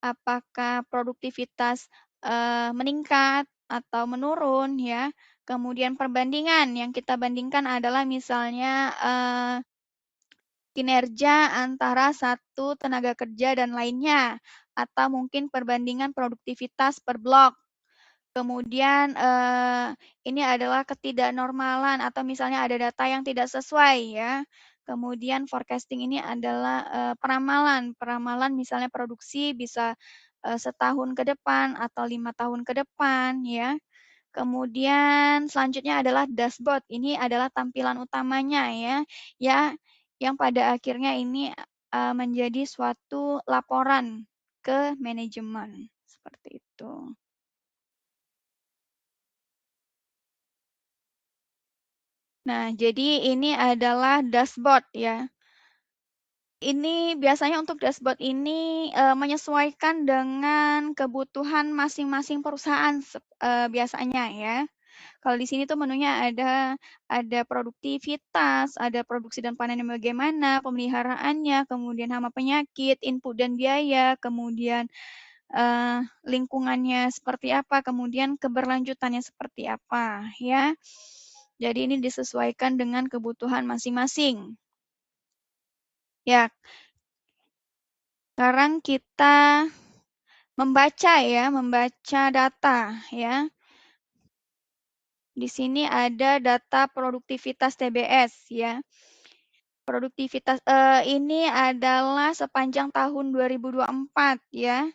apakah produktivitas meningkat atau menurun ya. Kemudian perbandingan yang kita bandingkan adalah misalnya kinerja antara satu tenaga kerja dan lainnya, atau mungkin perbandingan produktivitas per blok. Kemudian ini adalah ketidaknormalan atau misalnya ada data yang tidak sesuai ya. Kemudian forecasting ini adalah peramalan misalnya produksi bisa setahun ke depan atau 5 tahun ke depan ya. Kemudian selanjutnya adalah dashboard. Ini adalah tampilan utamanya ya, yang pada akhirnya ini menjadi suatu laporan ke manajemen seperti itu. Nah, jadi ini adalah dashboard ya. Ini biasanya untuk dashboard ini menyesuaikan dengan kebutuhan masing-masing perusahaan biasanya ya. Kalau di sini tuh menunya ada produktivitas, ada produksi dan panennya bagaimana, pemeliharaannya, kemudian hama penyakit, input dan biaya, kemudian lingkungannya seperti apa, kemudian keberlanjutannya seperti apa ya. Jadi ini disesuaikan dengan kebutuhan masing-masing. Ya, sekarang kita membaca data ya. Di sini ada data produktivitas TBS ya. Produktivitas ini adalah sepanjang tahun 2024 ya.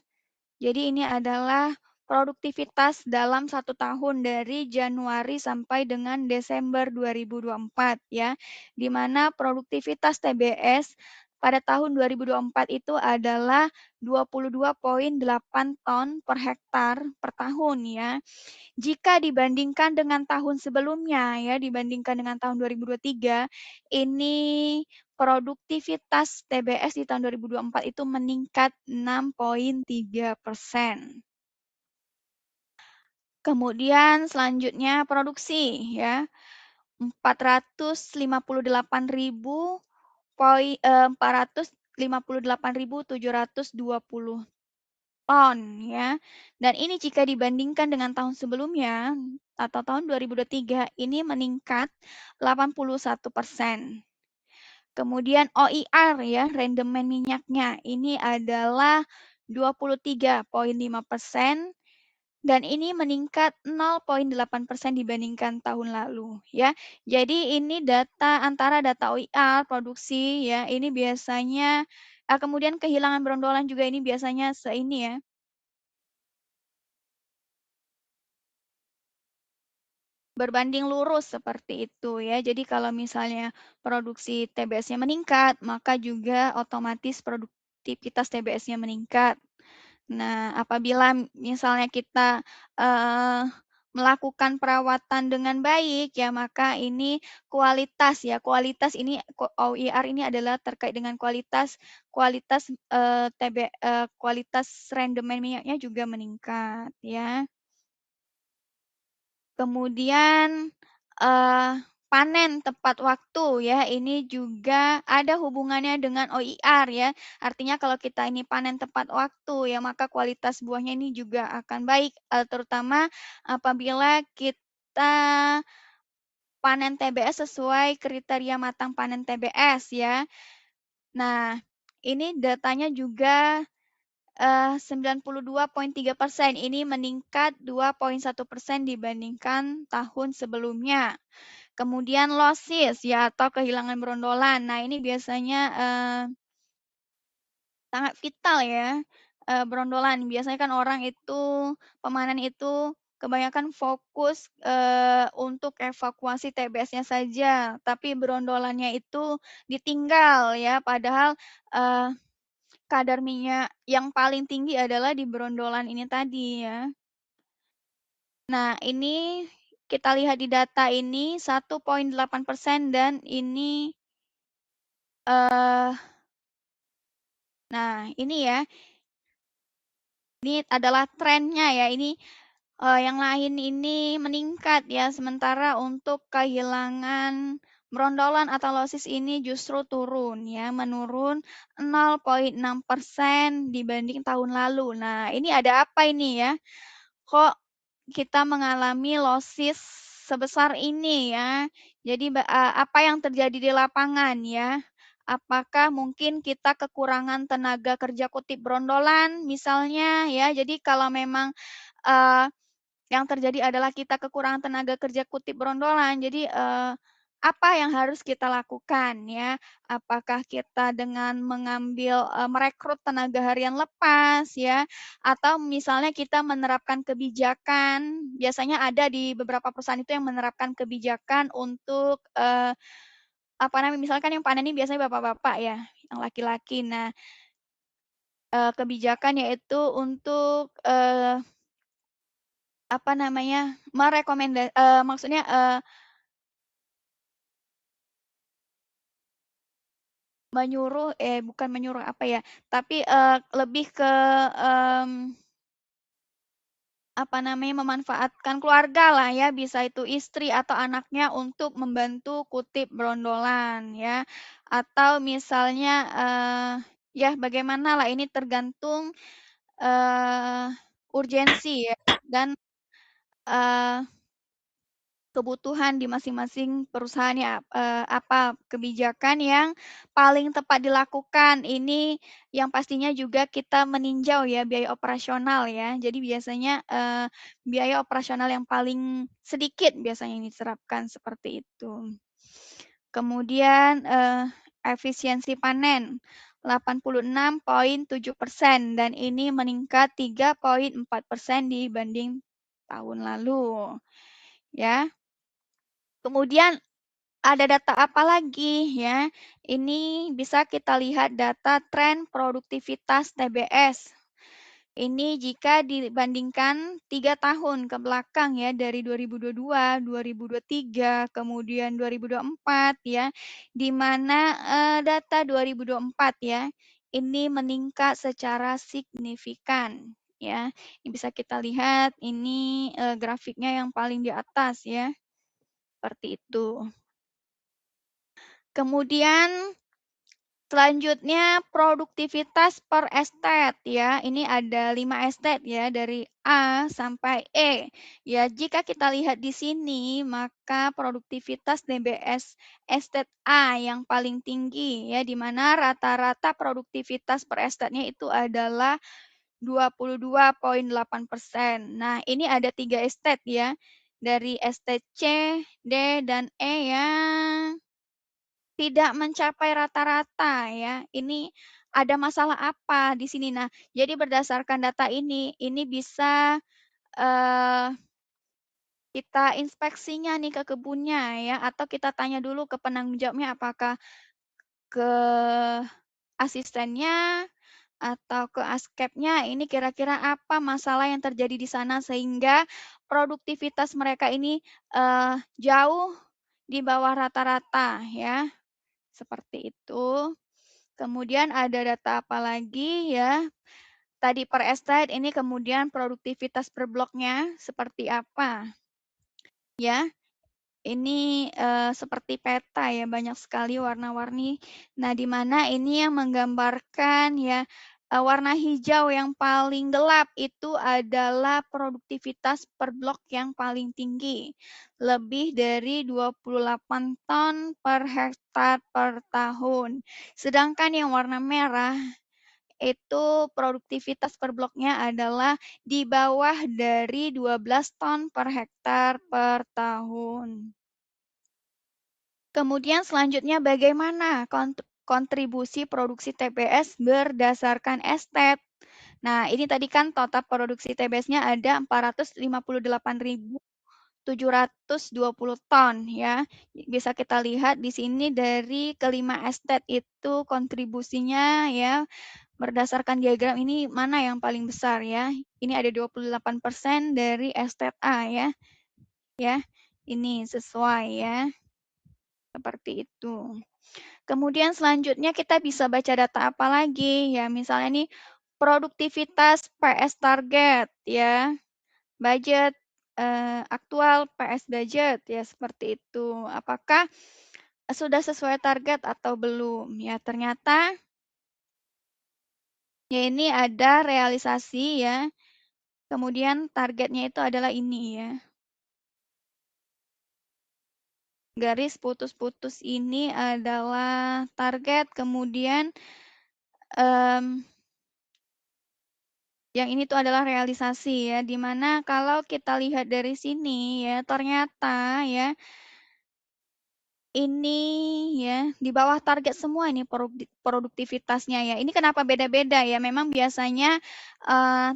Jadi ini adalah produktivitas dalam 1 tahun dari Januari sampai dengan Desember 2024 ya. Di mana produktivitas TBS pada tahun 2024 itu adalah 22,8 ton per hektar per tahun ya. Jika dibandingkan dengan tahun sebelumnya ya, dibandingkan dengan tahun 2023, ini produktivitas TBS di tahun 2024 itu meningkat 6,3%. Kemudian selanjutnya produksi ya. 458.720 ton ya. Dan ini jika dibandingkan dengan tahun sebelumnya atau tahun 2023 ini meningkat 81%. Kemudian OIR ya, rendemen minyaknya ini adalah 23,5% dan ini meningkat 0,8% dibandingkan tahun lalu ya. Jadi ini data antara data OIR produksi ya, ini biasanya kemudian kehilangan berondolan juga ini biasanya seini ya. Berbanding lurus seperti itu ya. Jadi kalau misalnya produksi TBS-nya meningkat, maka juga otomatis produktivitas TBS-nya meningkat. Nah, apabila misalnya kita melakukan perawatan dengan baik ya, maka ini kualitas ya. Kualitas ini OIR ini adalah terkait dengan kualitas kualitas rendemen minyaknya juga meningkat ya. Kemudian panen tepat waktu ya, ini juga ada hubungannya dengan OIR ya. Artinya kalau kita ini panen tepat waktu ya, maka kualitas buahnya ini juga akan baik, terutama apabila kita panen TBS sesuai kriteria matang panen TBS ya. Nah, ini datanya juga 92,3%, ini meningkat 2,1% dibandingkan tahun sebelumnya. Kemudian losses ya atau kehilangan brondolan. Nah, ini biasanya sangat vital ya, brondolan. Biasanya kan orang itu, pemanen itu kebanyakan fokus, untuk evakuasi TBS-nya saja, tapi brondolannya itu ditinggal ya, padahal, kadar minyak yang paling tinggi adalah di brondolan ini tadi ya. Nah, ini kita lihat di data ini 1,8% dan ini, nah ini ya, ini adalah trennya ya, ini, yang lain ini meningkat ya, sementara untuk kehilangan brondolan atau losis ini justru turun ya, menurun 0,6% dibanding tahun lalu. Nah, ini ada apa ini ya? Kok kita mengalami losis sebesar ini ya? Jadi apa yang terjadi di lapangan ya? Apakah mungkin kita kekurangan tenaga kerja kutip brondolan misalnya ya? Jadi kalau memang, eee yang terjadi adalah kita kekurangan tenaga kerja kutip brondolan. Jadi, apa yang harus kita lakukan ya? Apakah kita dengan mengambil, merekrut tenaga harian lepas ya, atau misalnya kita menerapkan kebijakan, biasanya ada di beberapa perusahaan itu yang menerapkan kebijakan untuk, apa namanya, misalkan yang panen ini biasanya bapak-bapak ya, yang laki-laki. Nah, kebijakan yaitu untuk, apa namanya, maksudnya, bukan menyuruh apa ya, tapi, lebih ke, apa namanya, memanfaatkan keluarga lah ya, bisa itu istri atau anaknya untuk membantu kutip brondolan ya. Atau misalnya, ya bagaimanalah ini tergantung, eee, urgensi ya dan, eee kebutuhan di masing-masing perusahaan ya, apa kebijakan yang paling tepat dilakukan. Ini yang pastinya juga kita meninjau ya biaya operasional ya. Jadi biasanya, biaya operasional yang paling sedikit biasanya yang diterapkan seperti itu. Kemudian, efisiensi panen 86,7% dan ini meningkat 3,4% dibanding tahun lalu, ya. Kemudian ada data apa lagi ya? Ini bisa kita lihat data tren produktivitas TBS. Ini jika dibandingkan 3 tahun ke belakang ya, dari 2022, 2023, kemudian 2024 ya, di mana, data 2024 ya, ini meningkat secara signifikan ya. Ini bisa kita lihat ini, grafiknya yang paling di atas ya, seperti itu. Kemudian selanjutnya produktivitas per estate ya. Ini ada 5 estate ya dari A sampai E. Ya, jika kita lihat di sini maka produktivitas DBS estate A yang paling tinggi ya, di mana rata-rata produktivitas per estate-nya itu adalah 22,8%. Nah, ini ada 3 estate ya. Dari estate C, D, dan E yang tidak mencapai rata-rata ya, ini ada masalah apa di sini? Nah, jadi berdasarkan data ini bisa, eee, kita inspeksinya nih ke kebunnya ya, atau kita tanya dulu ke penanggung jawabnya apakah ke asistennya atau ke askepnya, ini kira-kira apa masalah yang terjadi di sana sehingga produktivitas mereka ini, jauh di bawah rata-rata ya, seperti itu. Kemudian ada data apa lagi ya, tadi per estate, ini kemudian produktivitas per bloknya seperti apa, ya. Ini, seperti peta ya, banyak sekali warna-warni. Nah, di mana ini yang menggambarkan ya, Warna hijau yang paling gelap itu adalah produktivitas per blok yang paling tinggi, lebih dari 28 ton per hektar per tahun. Sedangkan yang warna merah itu produktivitas per bloknya adalah di bawah dari 12 ton per hektar per tahun. Kemudian selanjutnya bagaimana kontribusi produksi TBS berdasarkan estet. Nah, ini tadi kan total produksi TBS-nya ada 458.720 ton ya. Bisa kita lihat di sini dari kelima estet itu kontribusinya ya, berdasarkan diagram ini mana yang paling besar ya. Ini ada 28% dari estet A ya. Ya, ini sesuai ya. Seperti itu. Kemudian selanjutnya kita bisa baca data apa lagi ya, misalnya nih produktivitas PS target ya, budget aktual PS budget ya, seperti itu. Apakah sudah sesuai target atau belum? Ya, ternyata ya ini ada realisasi ya. Kemudian targetnya itu adalah ini ya. Garis putus-putus ini adalah target, kemudian yang ini tuh adalah realisasi ya, di mana kalau kita lihat dari sini ya, ternyata ya, ini ya, di bawah target semua ini produktivitasnya ya. Ini kenapa beda-beda ya, memang biasanya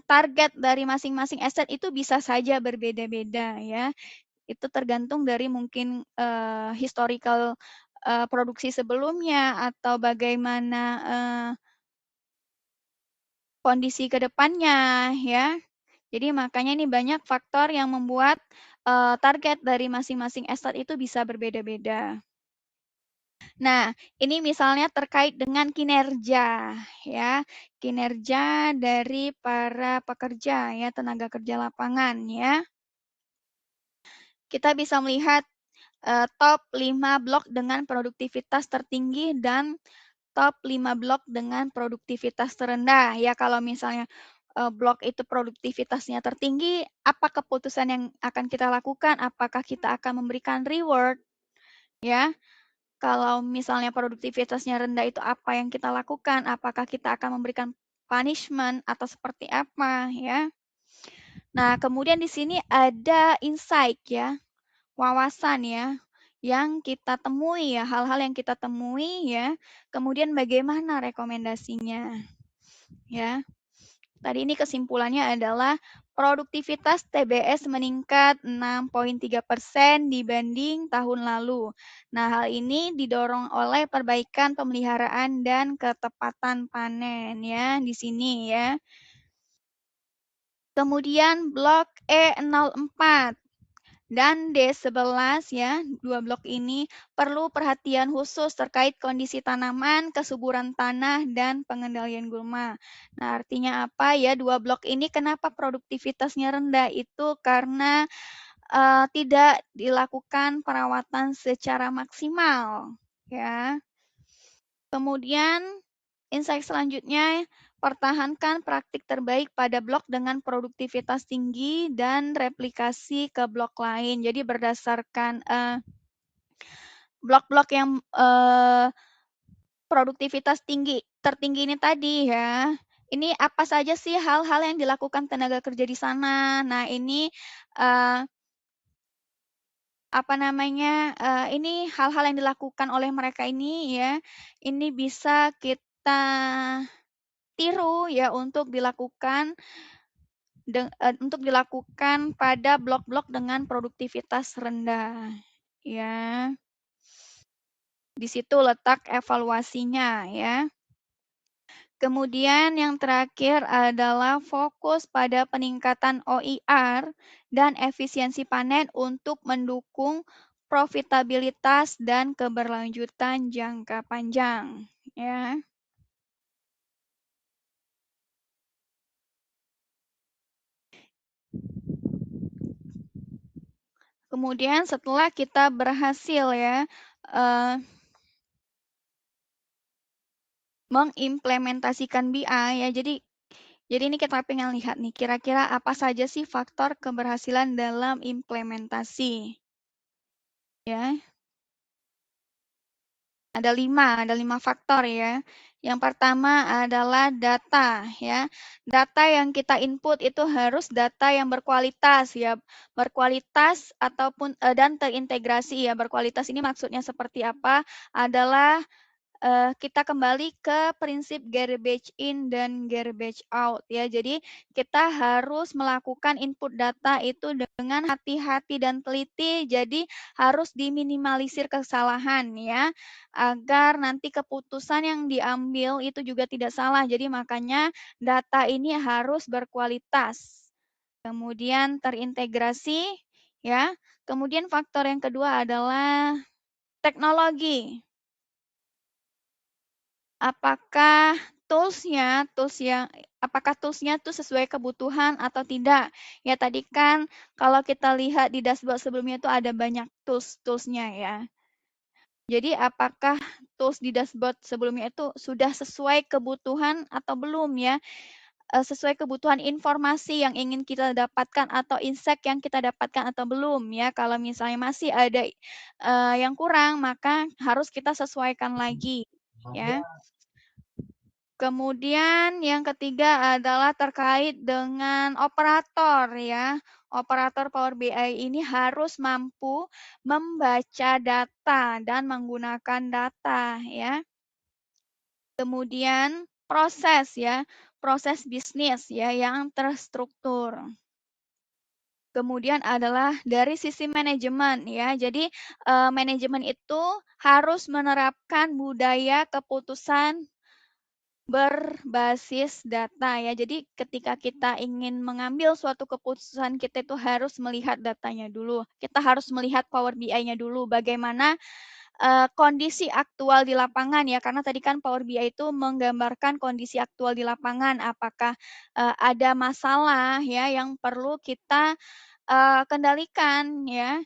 target dari masing-masing aset itu bisa saja berbeda-beda ya. Itu tergantung dari mungkin historical produksi sebelumnya atau bagaimana kondisi ke depannya ya. Jadi makanya ini banyak faktor yang membuat target dari masing-masing aset itu bisa berbeda-beda. Nah, ini misalnya terkait dengan kinerja ya. Kinerja dari para pekerja ya, tenaga kerja lapangan ya. Kita bisa melihat top 5 blok dengan produktivitas tertinggi dan top 5 blok dengan produktivitas terendah. Ya, kalau misalnya blok itu produktivitasnya tertinggi, apa keputusan yang akan kita lakukan? Apakah kita akan memberikan reward? Ya, kalau misalnya produktivitasnya rendah itu apa yang kita lakukan? Apakah kita akan memberikan punishment atau seperti apa ya? Nah, kemudian di sini ada insight ya, wawasan ya, yang kita temui ya, hal-hal yang kita temui ya, kemudian bagaimana rekomendasinya ya. Tadi ini kesimpulannya adalah produktivitas TBS meningkat 6,3% dibanding tahun lalu. Nah, hal ini didorong oleh perbaikan pemeliharaan dan ketepatan panen ya di sini ya. Kemudian blok E04 dan D11 ya, dua blok ini perlu perhatian khusus terkait kondisi tanaman, kesuburan tanah, dan pengendalian gulma. Nah, artinya apa ya, dua blok ini kenapa produktivitasnya rendah? Itu karena tidak dilakukan perawatan secara maksimal. Ya. Kemudian, insight selanjutnya, pertahankan praktik terbaik pada blok dengan produktivitas tinggi dan replikasi ke blok lain. Jadi berdasarkan blok-blok yang produktivitas tertinggi ini tadi ya. Ini apa saja sih hal-hal yang dilakukan tenaga kerja di sana? Nah, ini apa namanya, ini hal-hal yang dilakukan oleh mereka ini ya, ini bisa kita tiru ya untuk dilakukan pada blok-blok dengan produktivitas rendah, ya. Di situ letak evaluasinya ya. Kemudian yang terakhir adalah fokus pada peningkatan OIR dan efisiensi panen untuk mendukung profitabilitas dan keberlanjutan jangka panjang, ya. Kemudian setelah kita berhasil ya mengimplementasikan BI ya. Jadi ini kita pengen lihat nih, kira-kira apa saja sih faktor keberhasilan dalam implementasi? Ya, ada 5 faktor ya. Yang pertama adalah data ya. Data yang kita input itu harus data yang berkualitas ya. Berkualitas ataupun dan terintegrasi ya. Berkualitas ini maksudnya seperti apa? Adalah kita kembali ke prinsip garbage in dan garbage out ya. Jadi kita harus melakukan input data itu dengan hati-hati dan teliti. Jadi harus diminimalisir kesalahan ya, agar nanti keputusan yang diambil itu juga tidak salah. Jadi makanya data ini harus berkualitas. Kemudian terintegrasi ya. Kemudian faktor yang kedua adalah teknologi. Apakah apakah toolsnya tuh sesuai kebutuhan atau tidak? Ya tadi kan kalau kita lihat di dashboard sebelumnya itu ada banyak toolsnya ya. Jadi apakah tools di dashboard sebelumnya itu sudah sesuai kebutuhan atau belum ya? Sesuai kebutuhan informasi yang ingin kita dapatkan atau insight yang kita dapatkan atau belum ya. Kalau misalnya masih ada yang kurang, maka harus kita sesuaikan lagi ya. Kemudian yang ketiga adalah terkait dengan operator ya. Operator Power BI ini harus mampu membaca data dan menggunakan data ya. Kemudian proses ya, proses bisnis ya yang terstruktur. Kemudian adalah dari sisi manajemen ya. Jadi manajemen itu harus menerapkan budaya keputusan berbasis data ya. Jadi ketika kita ingin mengambil suatu keputusan, kita itu harus melihat datanya dulu. Kita harus melihat Power BI-nya dulu, bagaimana kondisi aktual di lapangan ya. Karena tadi kan Power BI itu menggambarkan kondisi aktual di lapangan, apakah ada masalah ya yang perlu kita kendalikan ya.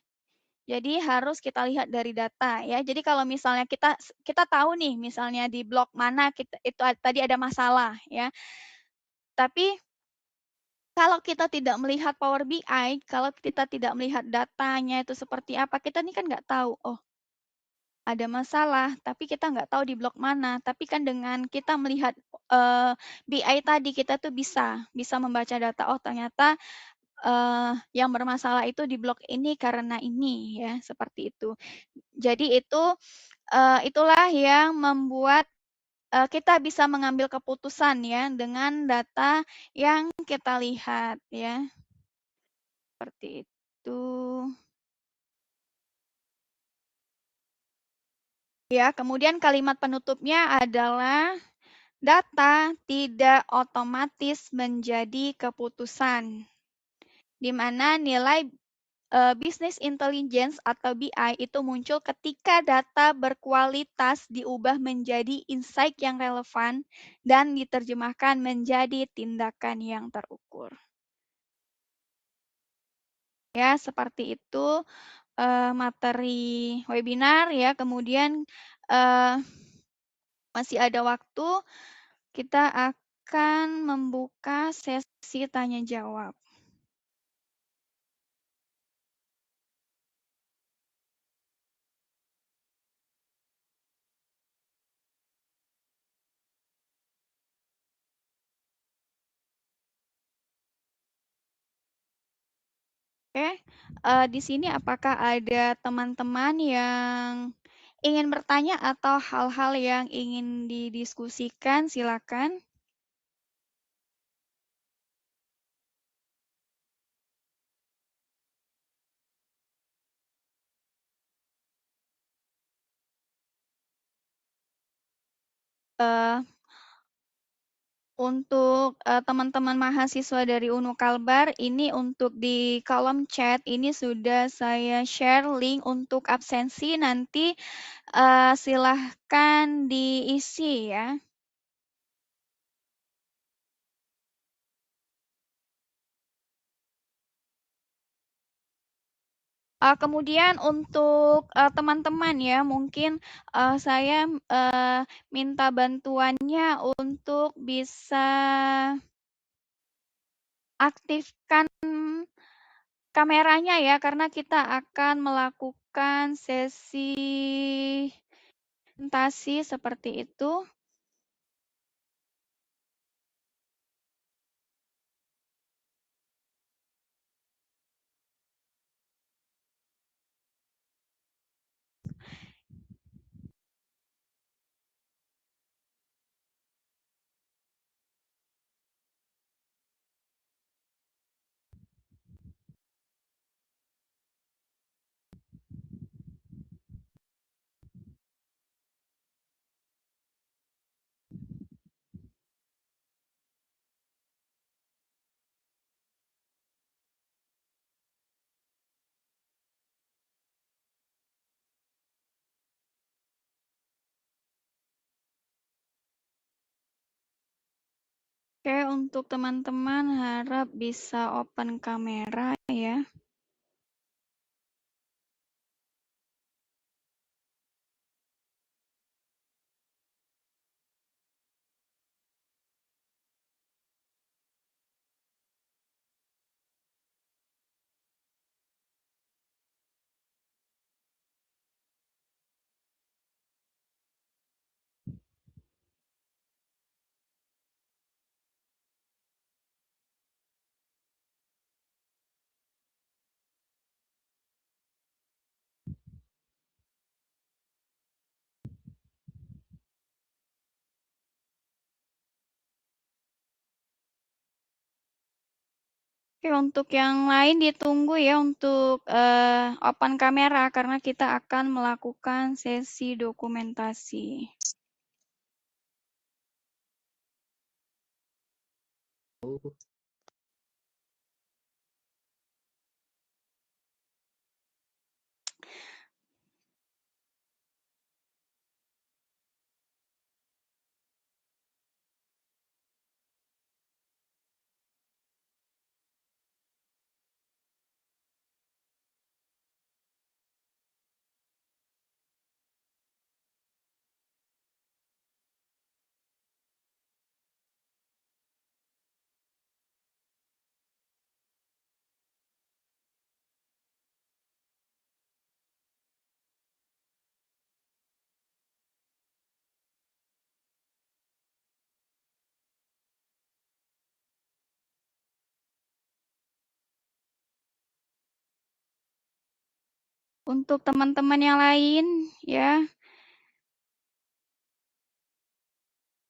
Jadi harus kita lihat dari data ya. Jadi kalau misalnya kita tahu nih misalnya di blok mana itu tadi ada masalah ya. Tapi kalau kita tidak melihat Power BI, kalau kita tidak melihat datanya itu seperti apa, kita nih kan nggak tahu, oh ada masalah, tapi kita nggak tahu di blok mana. Tapi kan dengan kita melihat BI tadi, kita tuh bisa membaca data, oh ternyata yang bermasalah itu di blok ini karena ini ya, seperti itu. Jadi itulah yang membuat kita bisa mengambil keputusan ya dengan data yang kita lihat ya. Seperti itu. Ya, kemudian kalimat penutupnya adalah data tidak otomatis menjadi keputusan, di mana nilai business intelligence atau BI itu muncul ketika data berkualitas diubah menjadi insight yang relevan dan diterjemahkan menjadi tindakan yang terukur. Ya, seperti itu materi webinar ya. Kemudian masih ada waktu, kita akan membuka sesi tanya jawab. Oke, di sini apakah ada teman-teman yang ingin bertanya atau hal-hal yang ingin didiskusikan? Silakan. Eh, Untuk teman-teman mahasiswa dari UNU Kalbar, ini untuk di kolom chat ini sudah saya share link untuk absensi. Nanti silahkan diisi ya. Kemudian untuk, teman-teman ya, mungkin, saya, minta bantuannya untuk bisa aktifkan kameranya ya, karena kita akan melakukan sesi presentasi seperti itu. Oke, untuk teman-teman harap bisa open kamera ya. Oke, untuk yang lain ditunggu ya untuk, open kamera karena kita akan melakukan sesi dokumentasi. Untuk teman-teman yang lain ya,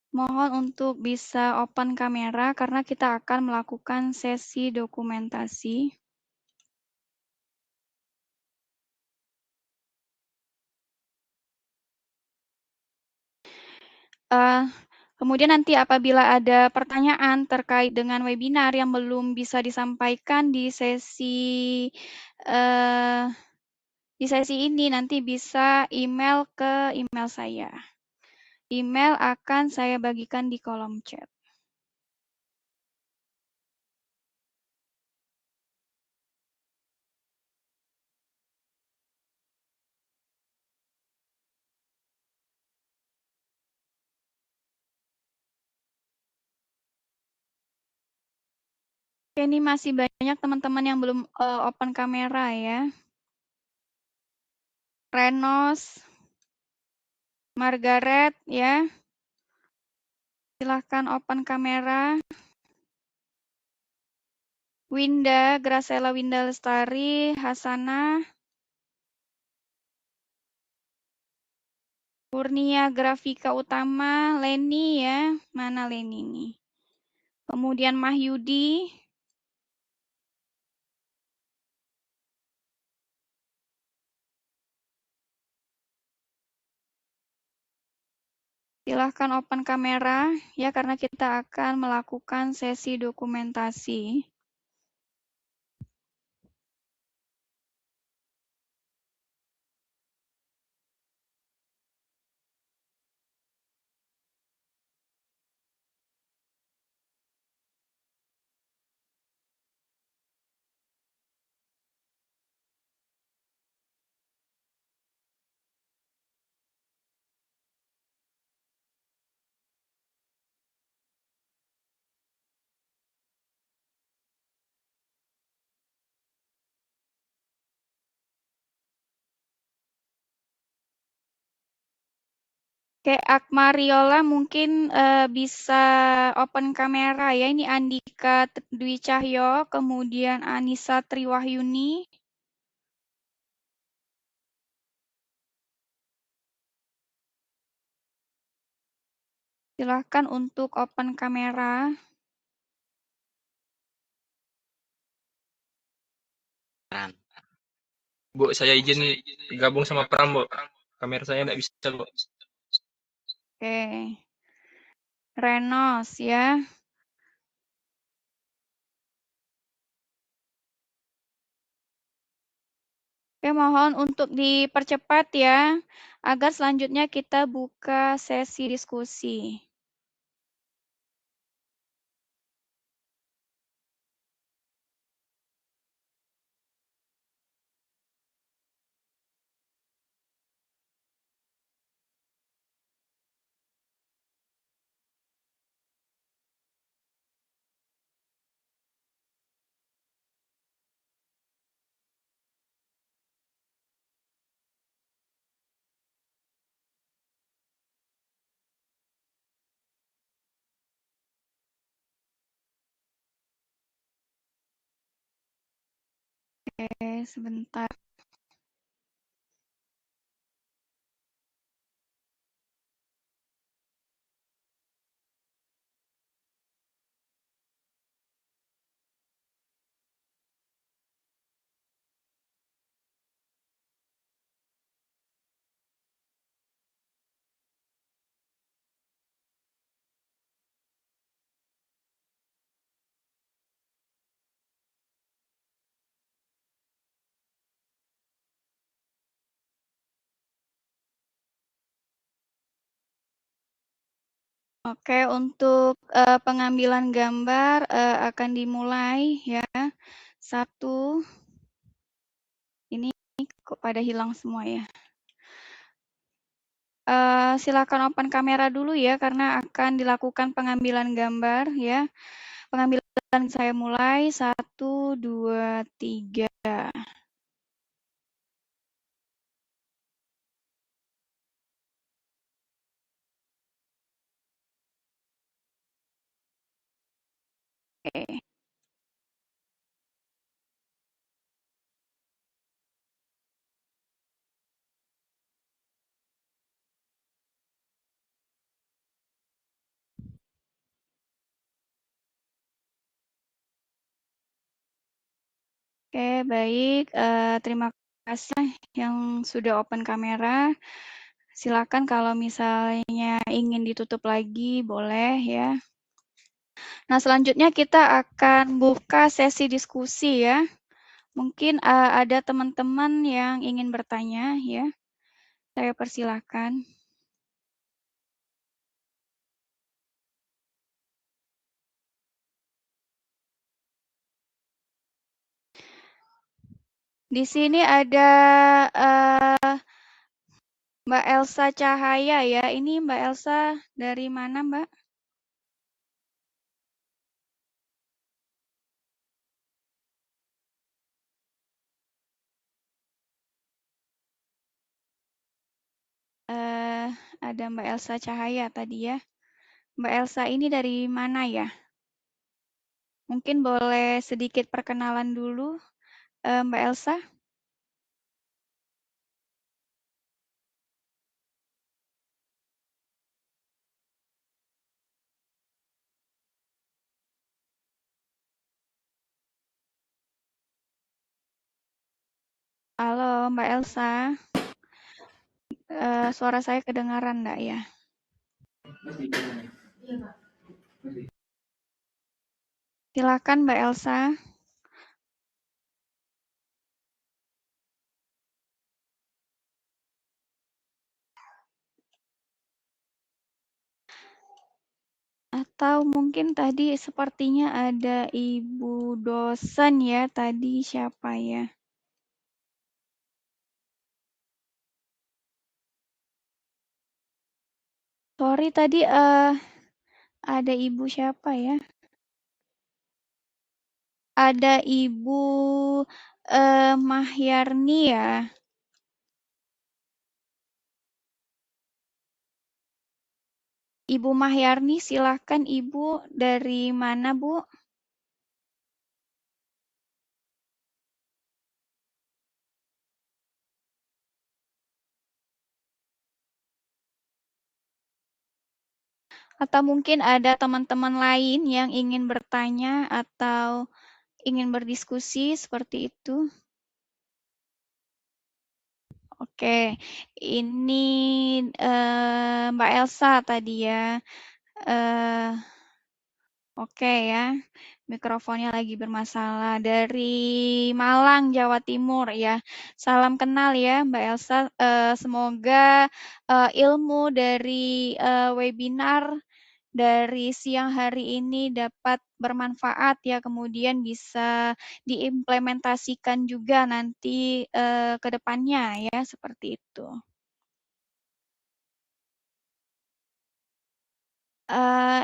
mohon untuk bisa open kamera karena kita akan melakukan sesi dokumentasi. Kemudian nanti apabila ada pertanyaan terkait dengan webinar yang belum bisa disampaikan eee, di sesi ini, nanti bisa email ke email saya. Email akan saya bagikan di kolom chat. Oke, ini masih banyak teman-teman yang belum, open kamera ya. Renos, Margaret ya. Silahkan open kamera. Winda, Graciela Winda Lestari, Hasana, Kurnia Grafika Utama, Leni ya. Mana Leni nih? Kemudian Mahyudi, silahkan open kamera ya karena kita akan melakukan sesi dokumentasi. Oke, Akmariola mungkin bisa open kamera ya. Ini Andika Dwi Cahyo, kemudian Anissa Triwahyuni. Silahkan untuk open kamera. Bu, saya izin gabung sama Pram, Bu. Kamera saya nggak bisa, Bu. Oke. Renos ya. Oke, mohon untuk dipercepat ya, agar selanjutnya kita buka sesi diskusi. Oke, sebentar. Oke, untuk pengambilan gambar akan dimulai ya. 1. Ini kok pada hilang semua ya. Silakan open kamera dulu ya, karena akan dilakukan pengambilan gambar ya. Pengambilan saya mulai 1, 2, 3. Oke. Oke, baik. Terima kasih yang sudah open kamera. Silakan kalau misalnya ingin ditutup lagi, boleh ya. Nah, selanjutnya kita akan buka sesi diskusi ya. Mungkin ada teman-teman yang ingin bertanya ya. Saya persilahkan. Di sini ada Mbak Elsa Cahaya ya. Ini Mbak Elsa dari mana, Mbak? Ada Mbak Elsa Cahaya tadi ya. Mbak Elsa ini dari mana ya? Mungkin boleh sedikit perkenalan dulu, Mbak Elsa. Halo, Mbak Elsa. Suara saya kedengaran enggak ya? Silakan Mbak Elsa. Atau mungkin tadi sepertinya ada ibu dosen ya, tadi siapa ya? Sorry tadi ada ibu siapa ya? Ada ibu Mahyarni ya. Ibu Mahyarni, silahkan Ibu, dari mana Bu? Atau mungkin ada teman-teman lain yang ingin bertanya atau ingin berdiskusi seperti itu? Oke, ini Mbak Elsa tadi ya. Eh, oke ya, mikrofonnya lagi bermasalah. Dari Malang, Jawa Timur ya. Salam kenal ya, Mbak Elsa. Semoga ilmu dari webinar dari siang hari ini dapat bermanfaat ya, kemudian bisa diimplementasikan juga nanti ke depannya ya, seperti itu.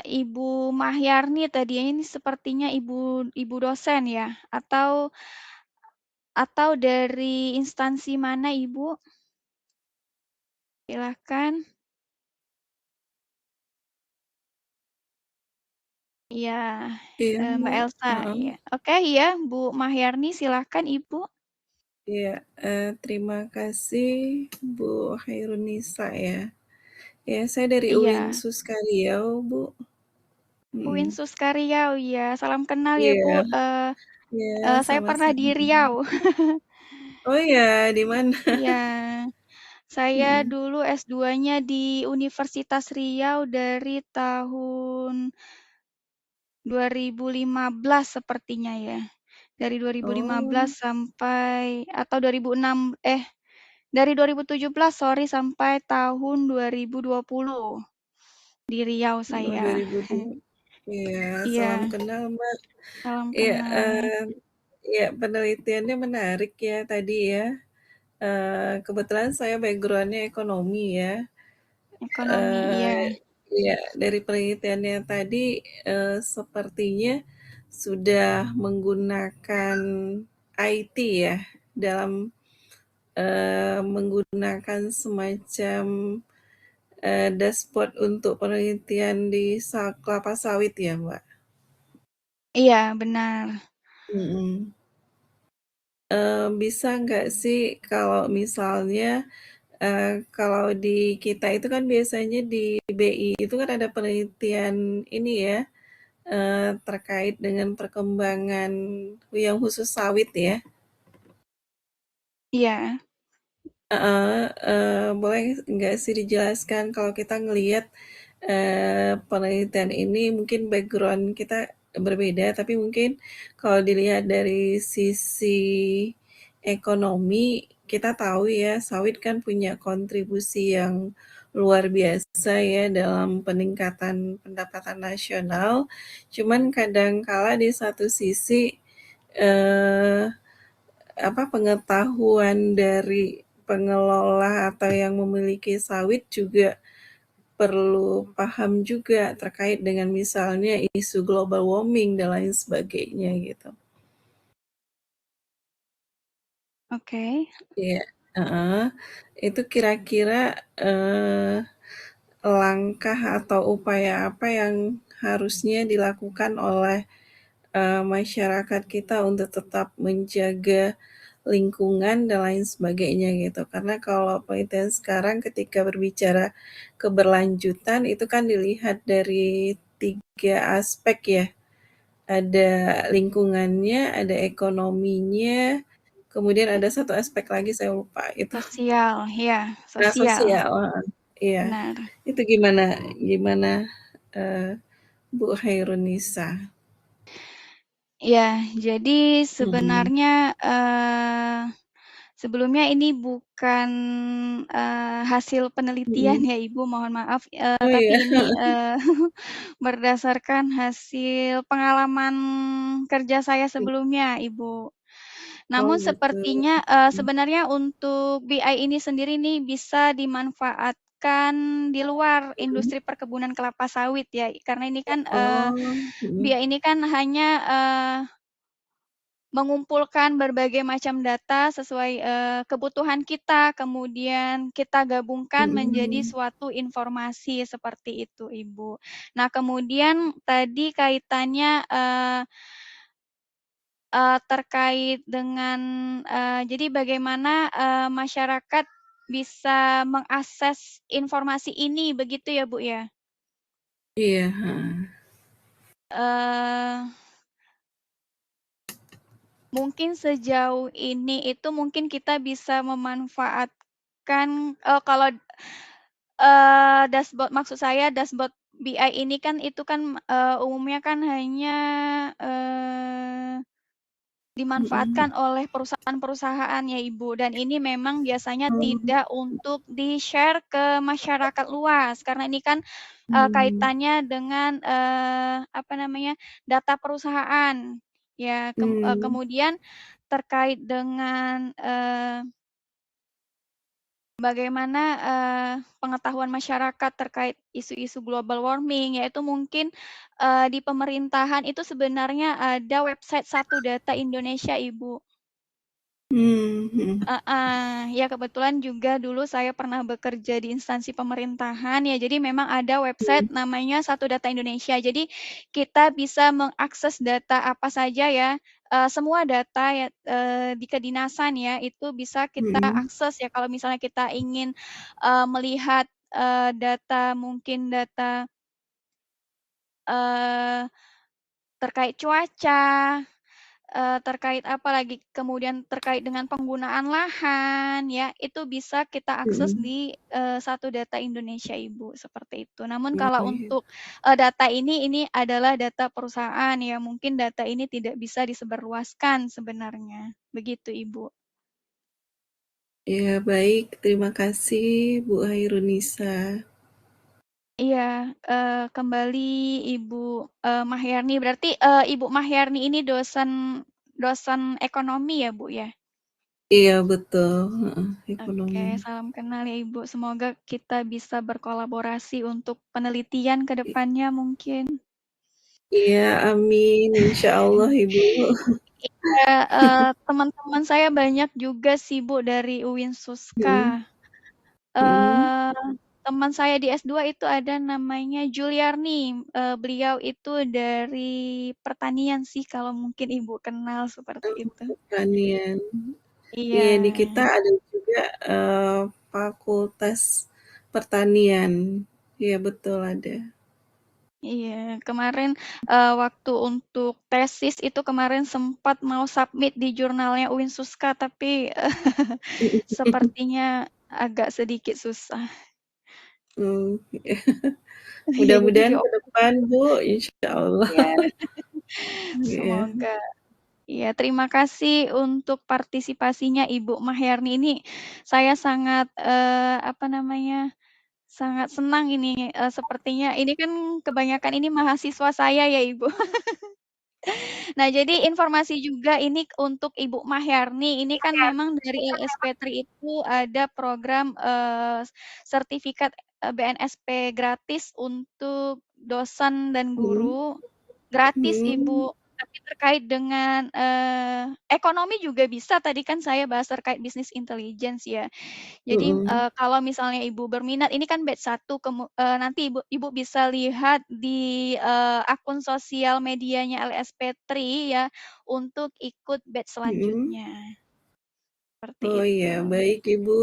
Ibu Mahyarni tadinya ini sepertinya ibu dosen ya? Atau dari instansi mana Ibu? Silahkan. Iya, Iya, Mbak Mbak. Elsa Heeh. ya. Oke ya, Bu Mahyarni silahkan Ibu. Iya, terima kasih Bu Hairunisa ya. Ya, saya dari UIN Iya, Suskaryau, Bu. UIN Mhm. Suskaryau ya. Salam kenal ya Bu. Iya, iya, Saya pernah di sama-sama. Riau. Oh iya, di mana? Iya, saya Mhm. dulu S2-nya di Universitas Riau dari tahun 2015 sepertinya ya. Dari 2015 Oh, sampai atau 2006 dari 2017 sorry sampai tahun 2020 di Riau oh saya. 2002. Iya, salam Iya, kenal, Mbak. salam Iya, kenal. iya penelitiannya menarik ya tadi ya. Kebetulan saya background-nya ekonomi ya. Ekonomi, iya. Ya, dari penelitiannya tadi, sepertinya sudah menggunakan IT ya, dalam, menggunakan semacam, dashboard untuk penelitian di kelapa sawit ya, Mbak? Iya, benar. Mhm. Bisa nggak sih kalau misalnya, kalau di kita itu kan biasanya di BI itu kan ada penelitian ini ya, terkait dengan perkembangan yang khusus sawit ya. Iya. Heeh, boleh nggak sih dijelaskan kalau kita ngelihat, penelitian ini mungkin background kita berbeda, tapi mungkin kalau dilihat dari sisi ekonomi, kita tahu ya sawit kan punya kontribusi yang luar biasa ya dalam peningkatan pendapatan nasional. Cuman kadang kala di satu sisi, eee, pengetahuan dari pengelola atau yang memiliki sawit juga perlu paham juga terkait dengan misalnya isu global warming dan lain sebagainya gitu. Oke. Iya, heeh. Itu kira-kira, langkah atau upaya apa yang harusnya dilakukan oleh, masyarakat kita untuk tetap menjaga lingkungan dan lain sebagainya gitu. Karena kalau penelitian sekarang ketika berbicara keberlanjutan itu kan dilihat dari 3 aspek ya, ada lingkungannya, ada ekonominya, kemudian ada satu aspek lagi saya lupa itu. Sosial, ya, sosial. Sosial, heeh, iya. Benar. Itu gimana gimana, eee, Bu Hairunisa? Ya, jadi Mhm. sebenarnya sebelumnya ini bukan hasil penelitian Mhm. ya Ibu, mohon maaf, Oh iya, tapi ini berdasarkan hasil pengalaman kerja saya sebelumnya Ibu. oh Namun gitu. sepertinya Mhm. sebenarnya untuk BI ini sendiri nih bisa dimanfaatkan di luar Mhm. industri perkebunan kelapa sawit ya, karena ini kan Oh, mhm. BI ini kan hanya mengumpulkan berbagai macam data sesuai, kebutuhan kita, kemudian kita gabungkan menjadi Mhm. suatu informasi, seperti itu, Ibu. Nah, kemudian tadi kaitannya, terkait dengan, jadi bagaimana, masyarakat bisa mengakses informasi ini, begitu ya, Bu, ya? Iya, heeh. Eee Mungkin sejauh ini itu mungkin kita bisa memanfaatkan, kalau, dashboard maksud saya dashboard BI ini kan itu kan, umumnya kan hanya, eee, Mhm. dimanfaatkan oleh perusahaan-perusahaan ya, Ibu, dan ini memang biasanya Oh, tidak untuk di-share ke masyarakat luas, karena ini kan, mmm, kaitannya dengan, apa namanya, data perusahaan. Ya, mmm, kemudian terkait dengan, bagaimana, pengetahuan masyarakat terkait isu-isu global warming, yaitu mungkin, di pemerintahan itu sebenarnya ada website Satu Data Indonesia, Ibu. mhm. Heeh, ya kebetulan juga dulu saya pernah bekerja di instansi pemerintahan ya, jadi memang ada website Mhm, namanya Satu Data Indonesia. Jadi kita bisa mengakses data apa saja ya, semua data ya, di kedinasan ya, itu bisa kita mhm, akses ya kalau misalnya kita ingin, melihat, data mungkin data, eee, terkait cuaca, terkait apa lagi, kemudian terkait dengan penggunaan lahan ya, itu bisa kita akses mhm. di, Satu Data Indonesia, Ibu, seperti itu. Namun Oh, kalau iya. untuk, data ini adalah data perusahaan ya, mungkin data ini tidak bisa disebarluaskan sebenarnya, begitu, Ibu. Iya, baik, terima kasih Bu Hairunisa. Iya, kembali Ibu, Mahyarni, berarti, Ibu Mahyarni ini dosen dosen ekonomi ya, Bu, ya? Iya, betul, heeh, Oke, ekonomi. salam kenal ya Ibu. Semoga kita bisa berkolaborasi untuk penelitian ke depannya mungkin. Iya, amin, insyaallah Ibu. Iya, teman-teman saya banyak juga sih Bu dari UIN Mhm, Suska. mhm. Eee, Teman saya di S2 itu ada namanya Juliarni, beliau itu dari pertanian sih kalau mungkin Ibu kenal seperti Oh, itu. pertanian. Iya. Iya, di kita ada juga, fakultas pertanian. Iya, betul ada. Iya, kemarin, waktu untuk tesis itu kemarin sempat mau submit di jurnalnya UIN Suska, tapi, sepertinya agak sedikit susah. Mmm, iya. Iya, jadi Mudah-mudahan ke dioper depan Bu, insyaallah. iya, Iya. semoga. Iya, terima kasih untuk partisipasinya Ibu Mahyarni ini. Saya sangat, apa namanya, sangat senang ini, sepertinya ini kan kebanyakan ini mahasiswa saya ya, Ibu. Nah, jadi informasi juga ini untuk Ibu Mahyarni, ini kan memang dari LSP3 itu ada program, sertifikat, BNSP gratis untuk dosen dan Mhm, guru, gratis mhm, Ibu. Tapi terkait dengan, ekonomi juga bisa, tadi kan saya bahas terkait bisnis intelligence ya. Jadi, mhm, kalau misalnya Ibu berminat, ini kan batch 1, nanti Ibu Ibu bisa lihat di, akun sosial medianya LSP3 ya, untuk ikut batch mhm. selanjutnya, seperti Oh itu. iya, baik Ibu,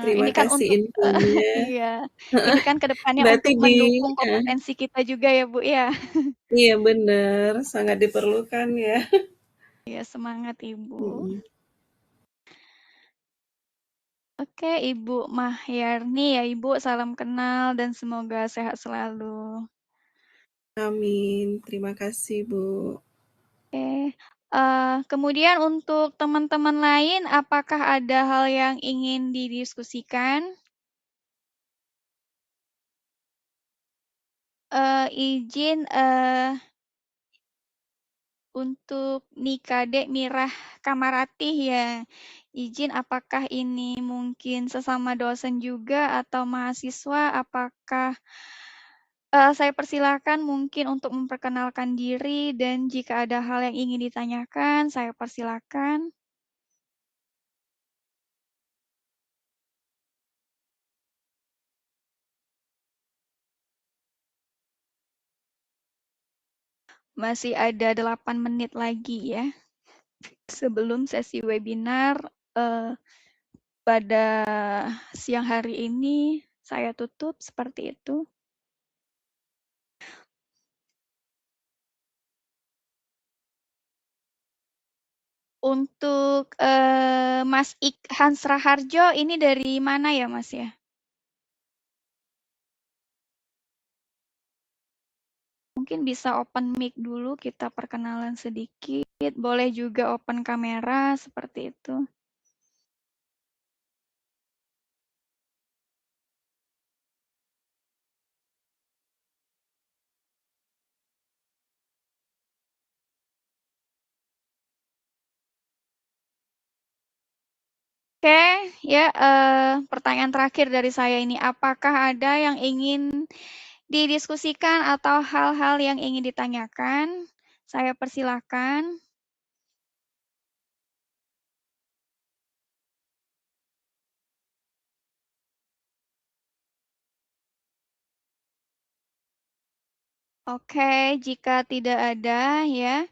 terima Ini kan kasih untuk infonya. iya, ini kan ke depannya Berarti untuk di mendukung heeh, kompetensi kita juga ya, Bu, ya. iya bener, sangat diperlukan ya. Iya, semangat Ibu. Mhm, Oke, Ibu Mahyarni ya, Ibu, salam kenal dan semoga sehat selalu. amin, terima kasih Bu. Oke, kemudian untuk teman-teman lain, apakah ada hal yang ingin didiskusikan? Izin, untuk Nikade Mirah Kamaratih ya, izin apakah ini mungkin sesama dosen juga atau mahasiswa? Apakah, Saya persilakan mungkin untuk memperkenalkan diri dan jika ada hal yang ingin ditanyakan, saya persilakan. Masih ada 8 menit lagi ya, sebelum sesi webinar, pada siang hari ini saya tutup, seperti itu. Untuk, Mas Hans Raharjo ini dari mana ya, Mas, ya? Mungkin bisa open mic dulu, kita perkenalan sedikit, boleh juga open kamera, seperti itu. Oke, ya, pertanyaan terakhir dari saya ini, apakah ada yang ingin didiskusikan atau hal-hal yang ingin ditanyakan? Saya persilahkan. Oke, jika tidak ada ya,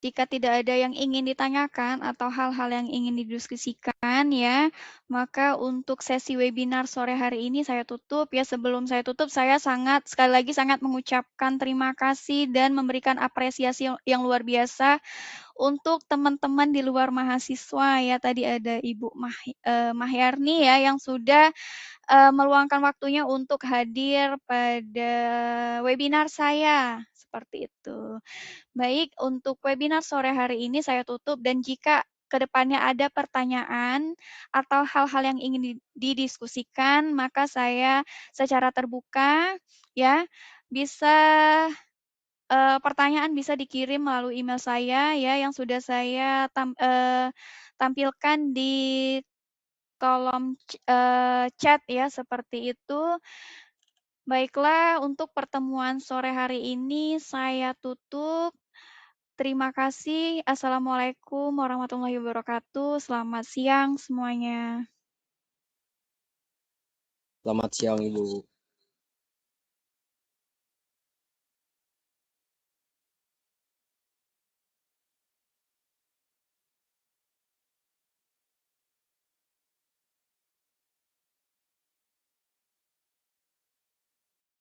jika tidak ada yang ingin ditanyakan atau hal-hal yang ingin didiskusikan ya, maka untuk sesi webinar sore hari ini saya tutup ya. Sebelum saya tutup, saya sekali lagi sangat mengucapkan terima kasih dan memberikan apresiasi yang luar biasa untuk teman-teman di luar mahasiswa ya. Tadi ada Ibu Mahyarni ya yang sudah meluangkan waktunya untuk hadir pada webinar saya, seperti itu. Baik, untuk webinar sore hari ini saya tutup dan jika ke depannya ada pertanyaan atau hal-hal yang ingin didiskusikan, maka saya secara terbuka ya bisa pertanyaan bisa dikirim melalui email saya ya yang sudah saya tampilkan di kolom chat ya seperti itu. Baiklah, untuk pertemuan sore hari ini saya tutup. Terima kasih. Assalamualaikum warahmatullahi wabarakatuh. Selamat siang semuanya. Selamat siang, Ibu.